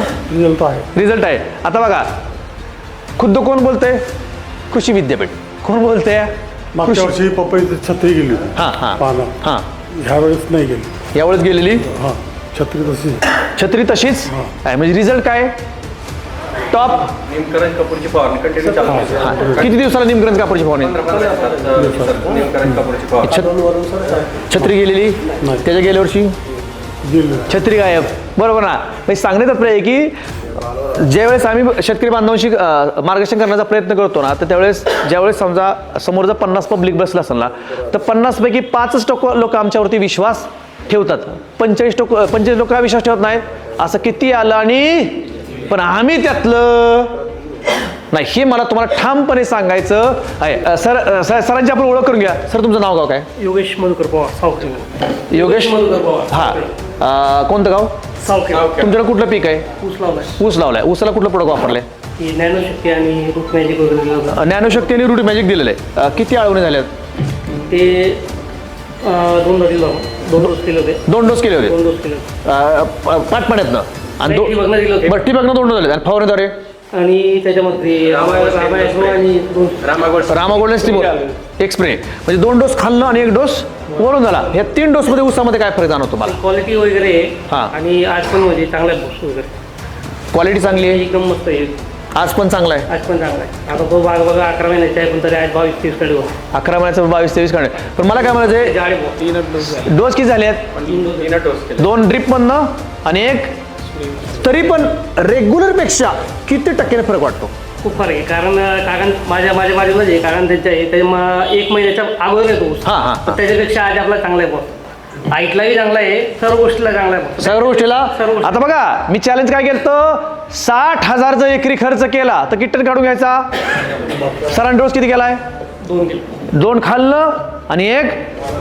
रिझल्ट आहे. आता बघा, खुद्द कोण बोलतंय? कृषी विद्यापीठ. कोण बोलतंय? मागच्या वर्षी पपईची छत्री गेली होती. पानं. हां, ह्या वेळेस नाही गेली. यावेळेस गेलेली. हां, छत्री तशीच आहे. म्हणजे रिझल्ट काय? टॉप. निमकरण कपूरची फवारणी कंटिन्यू चालू आहे. किती दिवसाला निमकरण कापूरची फवारणी? निमकरण कपूरची फवारणी. छत्री गेलेली. त्याच्या गेल्या वर्षी छत्री गायब, बरोबर ना? म्हणजे सांगण्यात तात्पर्य आहे की ज्यावेळेस आम्ही शेतकरी बांधवांशी मार्गदर्शन करण्याचा प्रयत्न करतो ना, तर त्यावेळेस ज्यावेळेस समजा समोर जर 50 पब्लिक बसला असेल ना, तर 50पैकी 5% लोक आमच्यावरती विश्वास ठेवतात. 25 लोक विश्वास ठेवत नाहीत. असं किती आलं आणि पण आम्ही त्यातलं नाही, हे मला तुम्हाला ठामपणे सांगायचं आहे. सरांची आपण ओळख करून घ्या. सर, तुमचं नाव गाव काय? योगेश मधुकर पवार. योगेश मधुकर पवार. हा, कोणतं गाव? तुमच्याकडे कुठलं पीक आहे? ऊस लावलाय. ऊस लावलाय. ऊसाला कुठलं प्रोडक्ट वापरले? नॅनोशक्ती आणि रूट मॅजिक वगैरे. नॅनोशक्ती आणि रूट मॅजिक दिलेलं आहे. किती आळवणे झाल्यात? ते 2 डोस केले होते. 2 डोस केले होते. 2 डोस केले. पाटपाण्यातनं आणि ठिबकनं दिलं होतं. बट्टी बघणं 2 डोस झाले. आणि फवारणीद्वारे आणि त्याच्यामध्ये रामा गोल्डन स्टीमर एक स्प्रे. म्हणजे 2 डोस खाल्लं आणि 1 डोस वरून झाला. ह्या 3 डोसमध्ये ऊसामध्ये काय फरक जाणवतो तुम्हाला? क्वालिटी वगैरे हां. आणि आज पण म्हणजे चांगला बूस्ट वगैरे. क्वालिटी चांगली आहे. एकदम मस्त आहे. आज पण चांगला आहे. आज पण चांगला आहे. आता तो बाग बघा 11 महिन्याचा आहे, पण तरी आज 22-23 कडे होता. 11 महिन्याचं 22-23 काढणे. पण मला काय म्हणायचं, डोस किती झाले आहेत? 2 ड्रिपमधनं आणि 1. तरी पण रेग्युलरपेक्षा किती टक्क्याने फरक वाटतो? खूप फरक आहे. कारण माझ्या बाजूला आहे. कारण त्याच्या 1 महिन्याच्या अगोदर येतो ऊस. तर त्याच्यापेक्षा आज आपला चांगला आहे बॉस. हाईटलाही चांगला आहे, सर्व गोष्टीला चांगला आहे. सर्व गोष्टीला. आता बघा, मी चॅलेंज काय केलं तर 60,000 जर एकरी खर्च केला तर किती टन काढून घ्यायचा? सरांनी डोस किती केलाय? 2 खाल्लं आणि 1.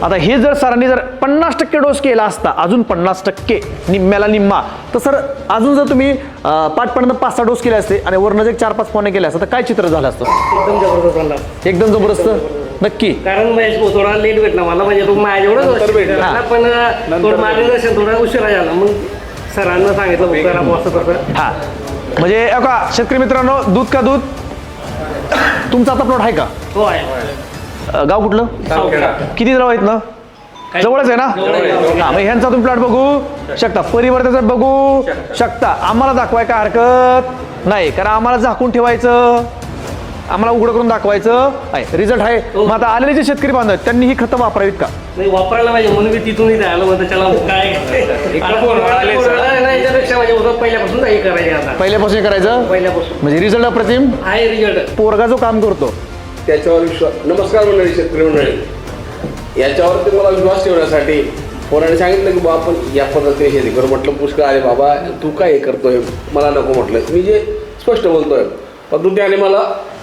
आता हे जर सरांनी जर 50% डोस केला असता, अजून 50% निम्म्याला निम्मा, तर सर अजून जर तुम्ही पाठपर्यंत 5-6 डोस केले असते आणि वरनं जर 4-5 फवारणी केले असतं तर काय चित्र झालं असतं? एकदम जबरदस्त झाला. एकदम जबरदस्त. नक्की. कारण थोडा लेट भेटला मला. म्हणजे तो माझ्या एवढंच भेटला, पण मार्गदर्शन थोडा उशिरा झाला. मग सरांना सांगितलं तसं. हा, म्हणजे का शेतकरी मित्रांनो, दूध का दूध. तुमचा आता प्लॉट आहे का? हो आहे. गाव कुठलं? किती जवळ आहेत ना? जवळच आहे ना? हा, मग ह्यांचा तुम्ही प्लॉट बघू शकता, परिवर्तनाचा बघू शकता. आम्हाला दाखवाय काय हरकत नाही, कारण आम्हाला झाकून ठेवायचं, आम्हाला उघडं करून दाखवायचं आहे. रिझल्ट आहे. मग आता आलेले जे शेतकरी बांधव आहेत त्यांनी ही खतं वापरावीत का? नाही, वापरायला पाहिजे म्हणून मी तिथूनही जायला म्हणतो. चला काय याच्यापेक्षा म्हणजे पहिल्यापासून हे करायचं. आता पहिल्यापासून करायचं. पहिल्यापासून म्हणजे रिझल्ट अप्रतिम आहे. रिझल्ट पोरगा जो काम करतो त्याच्यावर विश्वास. नमस्कार मंडळी, शेतकरी मंडळी. याच्यावरती मला विश्वास ठेवण्यासाठी पोराने सांगितलं की बाबा आपण या पद्धतीने शेती करू. म्हटलं पुष्कळ आले बाबा, तू काय करतोय? मला नको म्हटलं. मी जे स्पष्ट बोलतोय, पण तू त्याने मला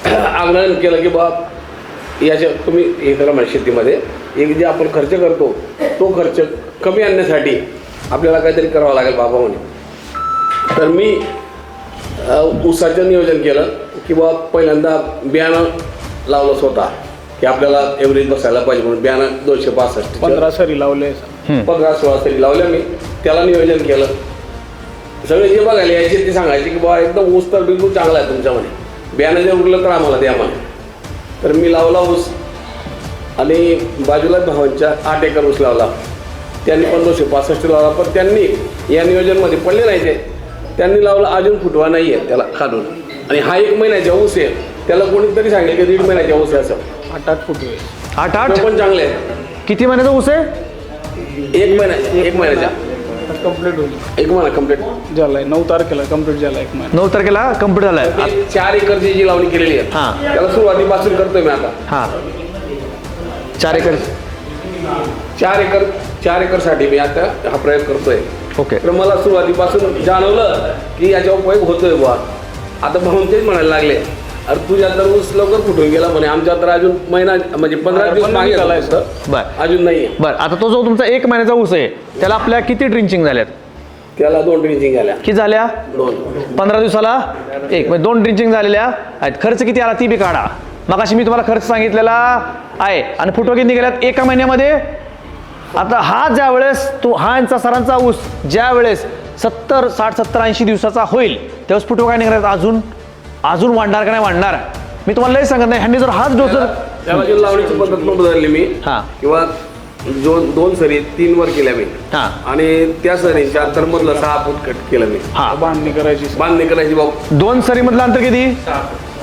आग्रह केलं की बाबा याच्या तुम्ही हे करा माझ्या शेतीमध्ये. एक जे आपण खर्च करतो तो खर्च कमी आणण्यासाठी आपल्याला काहीतरी करावं लागेल बाबा म्हणे. तर मी ऊसाचं नियोजन केलं की बाबा पहिल्यांदा बियाणं लावलं स्वतः. की आपल्याला एव्हरेज बसायला पाहिजे म्हणून बियाणं 265 15 सरी लावले 15-16 सरी लावल्या मी, त्याला नियोजन केलं. सगळे जे बघायला यायचे ते सांगायचे की बाबा एकदम ऊस तर बिलकुल चांगला आहे तुमच्यामध्ये, बियाणं जर उरलं तर आम्हाला द्या मला. तर मी लावला ऊस आणि बाजूला भावांच्या 8 एकर ऊस लावला. त्यांनी 265 लावला, पण त्यांनी या नियोजनमध्ये पडले नाही ते. त्यांनी लावला अजून फुटवा नाही आहे त्याला खालून, आणि हा 1 महिन्याचा ऊस आहे. त्याला कोणीतरी सांगेल की 1.5 महिन्याचा ऊस आहे असं. 8 फूट 8 तो पण चांगले आहे. किती महिन्याचा ऊस आहे? 1 महिन्याचा कंप्लीट होईल 1 महिना कंप्लीट झालाय. 9 तारखेला कंप्लीट झाला 1 महिना. 9 तारखेला कम्प्लीट झालाय. 4 एकरची जी लावणी केलेली आहे हां. त्याला सुरुवातीपासून करतोय मी आता. हां 4 एकर 4 एकरसाठी मी आता हा प्रयोग करतोय. ओके. तर मला सुरुवातीपासून जाणवलं की याचा उपयोग होतोय बुवा. आता भाऊन तेच म्हणायला लागले, अरे तुझ्या तर ऊस लवकर फुटून गेला म्हणे, आमच्या तर अजून महिना म्हणजे 15 दिवस मागे झालाय बर. अजून नाही. बरं, आता तो जो तुमचा 1 महिन्याचा ऊस आहे त्याला आपल्या किती ड्रिंचिंग झाल्यात? त्याला 2 ड्रिंचिंग झाल्या. किती झाल्या? 2. 15 दिवसाला 1 म्हणजे 2 ड्रिंचिंग झालेल्या आहेत. खर्च किती आला ती बी काढा. मगाशी मी तुम्हाला खर्च सांगितलेला आहे आणि फुटवा किती निघाल्यात 1 महिन्यामध्ये. आता हा ज्या वेळेस हा यांचा सरांचा ऊस ज्या वेळेस 70, 60, 70, 80 दिवसाचा होईल त्यावेळेस फुटवा काय निघाल्यात? अजून वाढणार का नाही वाढणार? मी तुम्हाला लई सांगत नाही. ह्यांनी जर हाच डोस त्याला जी लावणीची पद्धत पण बदलली मी. हां. किंवा 2 सरी 3 वर केल्या मी. हां. आणि त्या सरीच्या अंतर मधलं 6 फूट कट केलं मी. हां. बांधणी करायची भाऊ. 2 सरीमधलं अंतर किती?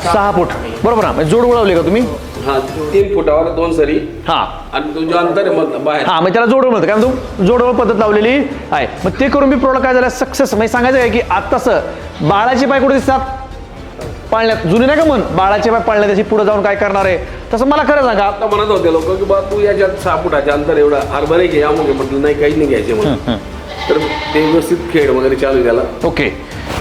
6 फूट. बरोबर ना? म्हणजे जोड उडवली का तुम्ही? हा 3 फुटावर 2 सरी. हां. आणि तुझं अंतर आहे मग बाहेर. हां, मग त्याला जोडवळ म्हणतात. कारण तू जोडवळ पद्धत लावलेली आहे. मग ते करून मी प्रोडक्ट काय झालं सक्सेस. म्हणजे सांगायचं आहे की आत्ताच बाळाची पाय कुठे दिसतात? पाळण्यात. जुनी नाही का म्हण, बाळाचे पाय पाळण्यात त्याची पुढे जाऊन काय करणार आहे, तसं मला खरं सांगा. आता म्हणत होते लोक की बा तू याच्यात 6 फुटाच्या अंतर एवढा हरभरे घे अमुक म्हटलं नाही, काहीच नाही घ्यायचे म्हणून. तर ते व्यवस्थित खेळ वगैरे चालू त्याला. ओके.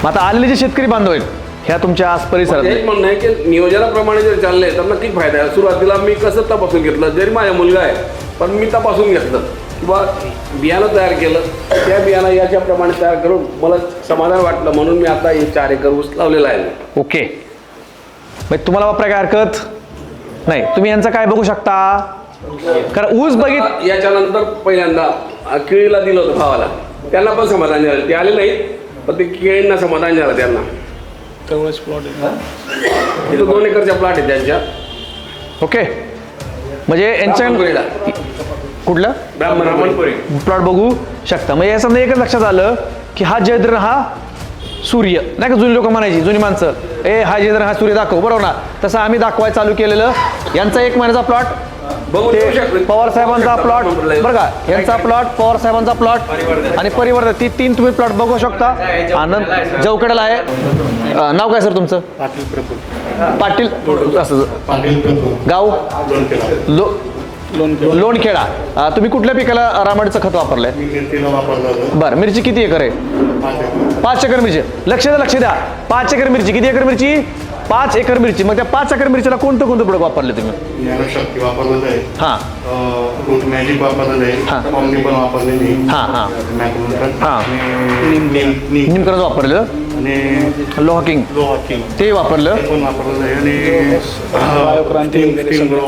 मग आता आलेले जे शेतकरी बांधव आहेत ह्या तुमच्या आज परिसरात, हेच म्हणणं आहे की नियोजनाप्रमाणे जर चालले तर नक्कीच फायदा आहे. सुरुवातीला मी कसं तपासून घेतलं, जरी माझा मुलगा आहे पण मी तपासून घेतलं किंवा बियाणं तयार केलं, त्या बियाणं याच्याप्रमाणे तयार करून मला समाधान वाटलं, म्हणून मी आता हे 4 एकर ऊस लावलेला आहे. ओके. मग तुम्हाला वापराय काय हरकत नाही. तुम्ही यांचं काय बघू शकता, कारण ऊस बघित याच्यानंतर पहिल्यांदा केळीला दिलं होतं भावाला, त्यांना पण समाधान झालं. ते आले नाहीत पण ते केळींना समाधान झालं त्यांना. तेवढंच प्लॉट आहे. तिथं 2 एकरच्या प्लॉट आहे त्यांच्या. ओके. म्हणजे यांच्या कुठलं ब्राह्मणपुरी प्लॉट बघू शकता. म्हणजे या समजा एकच लक्षात आलं की हा जयद्रन हा सूर्य नाही का, जुनी लोक म्हणायची, जुनी माणसं, हा जयद्रन हा सूर्य दाखव, बरोबर ना? तसं आम्ही दाखवायला चालू केलेलं. यांचा 1 महिन्याचा प्लॉट पवार साहेबांचा प्लॉट बरं का, यांचा प्लॉट पवार साहेबांचा प्लॉट आणि परिवर्तन, ती 3 तुम्ही प्लॉट बघू शकता. आनंद जवकडेला आहे. नाव काय सर तुमचं? पाटील. असं गाव लोणखेडा. तुम्ही कुठल्या पिकाला रामाडीचं खत वापरलंय? बरं. मिरची किती एकर आहे? 5 एकर मिरची. लक्ष द्या 5 एकर मिरची. किती एकर मिरची? 5 एकर मिरची. मग त्या 5 एकर मिरचीला कोणतं प्रोडक्ट वापरले तुम्ही? शक्ती वापरलेलं आहे. हां. रूट मॅजिक वापरलेलं आहे. कॉम्बी पण वापरलेली. हां हां हां. निमकरंज वापरलं आणि लोहाकिंग ते वापरलं.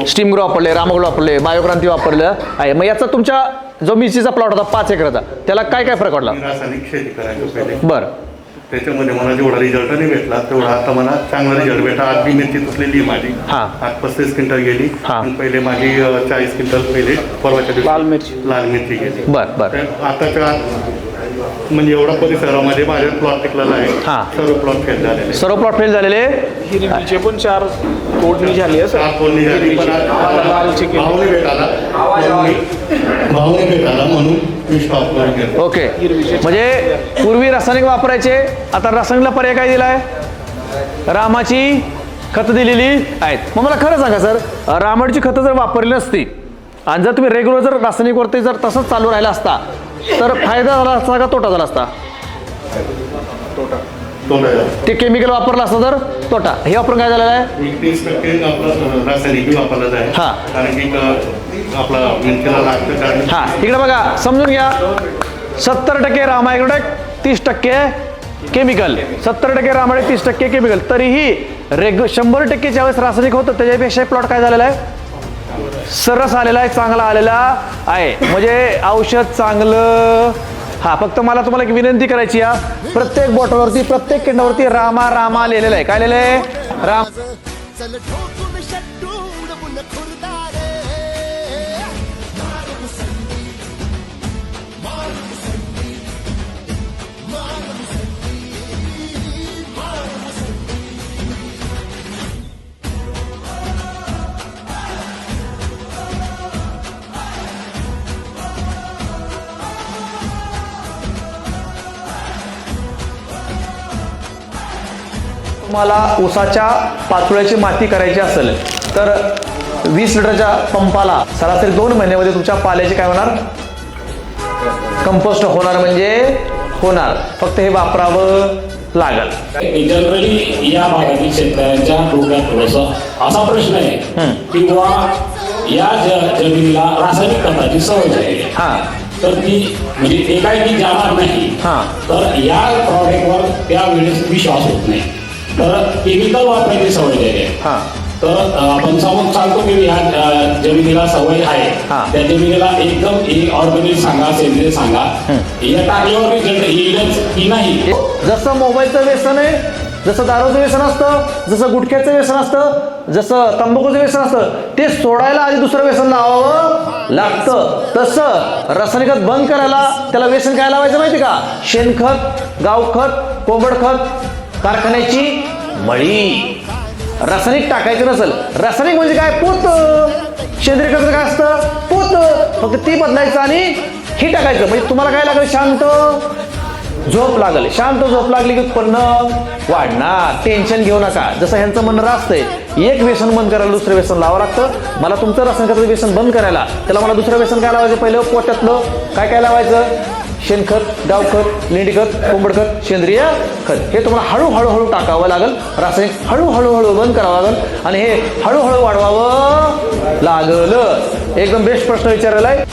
स्टीम ग्रो वापरले, रामगोल्ड वापरले, बायोक्रांती वापरलं आहे. मग याचा तुमच्या जो मिरचीचा प्लॉट होता 5 एकराचा, त्याला काय काय फरक वाटला? रासायनिक शेती करायचं पहिले. बरं. त्याच्यामध्ये मला जेवढा रिझल्ट नाही भेटला तेवढा आता मला चांगला रिझल्ट भेटला. आधी मिरची तुटलेली माझी. हां. आज 35 क्विंटल गेली. हां. पहिले माझी 40 क्विंटल पहिले परवाच्या दिवशी लाल मिरची गेली. बरं बरं. आताच्या म्हणजे एवढा परिसरामध्ये माझ्या प्लॉट टिकलेला आहे. हां. सर्व प्लॉट फेल झालेले. सर्व प्लॉट फेल झालेले. हिरवीचे पण 4 तोडणी झाली आहे. तोडणी झाली पण भावने भेटाला म्हणून मी स्टॉप करून घेतो. ओके. म्हणजे पूर्वी रासायनिक वापरायचे, आता रासायनिकला पर्याय काय दिलाय? रामाची खतं दिलेली आहेत. मग मला खरं सांगा सर, रामाची खतं जर वापरली नसती आणि जर तुम्ही रेग्युलर जर रासायनिकवरती जर तसंच चालू राहिला असता तर फायदा झाला असता का तोटा झाला असता? ते केमिकल वापरलं असतं तर तोटा. हे वापरून काय झालेलं आहे? 30% आपलं रासायनिक वापरलं आहे. हां. कारण की आपला मिरचीला लागतं कारण. हां, इकडे बघा, समजून घ्या. 70% रामायग्रोटेक, 30% केमिकल. 70% रामायग्रोटेक, 30% केमिकल. तरीही 100% ज्यावेळेस रासायनिक होतं त्याच्यापेक्षा प्लॉट काय झालेला आहे? सरस आलेला आहे, चांगला आलेला आहे, म्हणजे औषध चांगलं. हा, फक्त मला तुम्हाला एक विनंती करायची आहे, प्रत्येक बॉटलवरती प्रत्येक किंडावरती रामा रामा लिहिलेलं आहे. काय लिहिलं आहे? राम. चल ठोकून शट्टू उडवून खुर्दारे मार मुसंडी, मार मुसंडी, मार मुसंडी, मार मुसंडी. तुम्हाला ऊसाच्या पाचोळ्याची माती करायची असेल तर 20 लिटरच्या पंपाला सरासरी 2 महिन्यामध्ये तुमच्या पाल्याचे काय होणार? कंपोस्ट होणार, म्हणजे होणार. फक्त हे वापरावं लागल. जनरली या भागातील शेतकऱ्यांच्या डोक्यात थोडंसं असा प्रश्न आहे की बुवा या जमिनीला रासायनिक खताची सवय झाली आहे. हा, तर ती म्हणजे एकाएकी जाणार नाही. हा. तर या प्रॉडक्टवर त्यावेळेस विश्वास होत नाही, तर केमिकल वापरायची सवय झाली आहे. हा. तर आपण सांगतो की ह्या जमिनीला सवय आहे, त्या जमिनीला एकदम ऑर्गॅनिक सांगा, सेंद्रिय सांगा, या टाकल्यावर रिझल्ट येईलच की नाही. जसं मोबाईलचं व्यसन आहे, जसं दारूचं व्यसन असतं, जसं गुटख्याचं व्यसन असतं, जसं तंबाखूचं व्यसन असतं, ते सोडायला आधी दुसरं व्यसन लावावं लागतं. तसं रासायनिक खत बंद करायला त्याला व्यसन काय लावायचं माहिती का? शेणखत, गावखत, कोंबडखत, कारखान्याची मळी. रासायनिक टाकायचं नसेल. रासायनिक म्हणजे काय? पोत. सेंद्रिय खत काय असतं? पोत. फक्त ती बदलायचं आणि ही टाकायचं. म्हणजे तुम्हाला काय लागेल? शांत झोप लागेल. शांत झोप लागली की उत्पन्न वाढणार. टेन्शन घेऊ नका. जसं ह्यांचं म्हणणं असतंय, एक व्यसन बंद करायला दुसरं व्यसन लावावं लागतं. मला तुमचं रासायनिक खताचं व्यसन बंद करायला त्याला मला दुसरं व्यसन काय लावायचं? पहिलं पोट्यातलं काय काय लावायचं? शेणखत, गावखत, लेंडीखत, कोंबडखत, सेंद्रिय खत. हे तुम्हाला हळूहळू टाकावं लागेल. रासायनिक हळूहळू बंद करावं लागेल आणि हे हळूहळू वाढवावं लागलं. एकदम बेस्ट प्रश्न विचारायला आहे.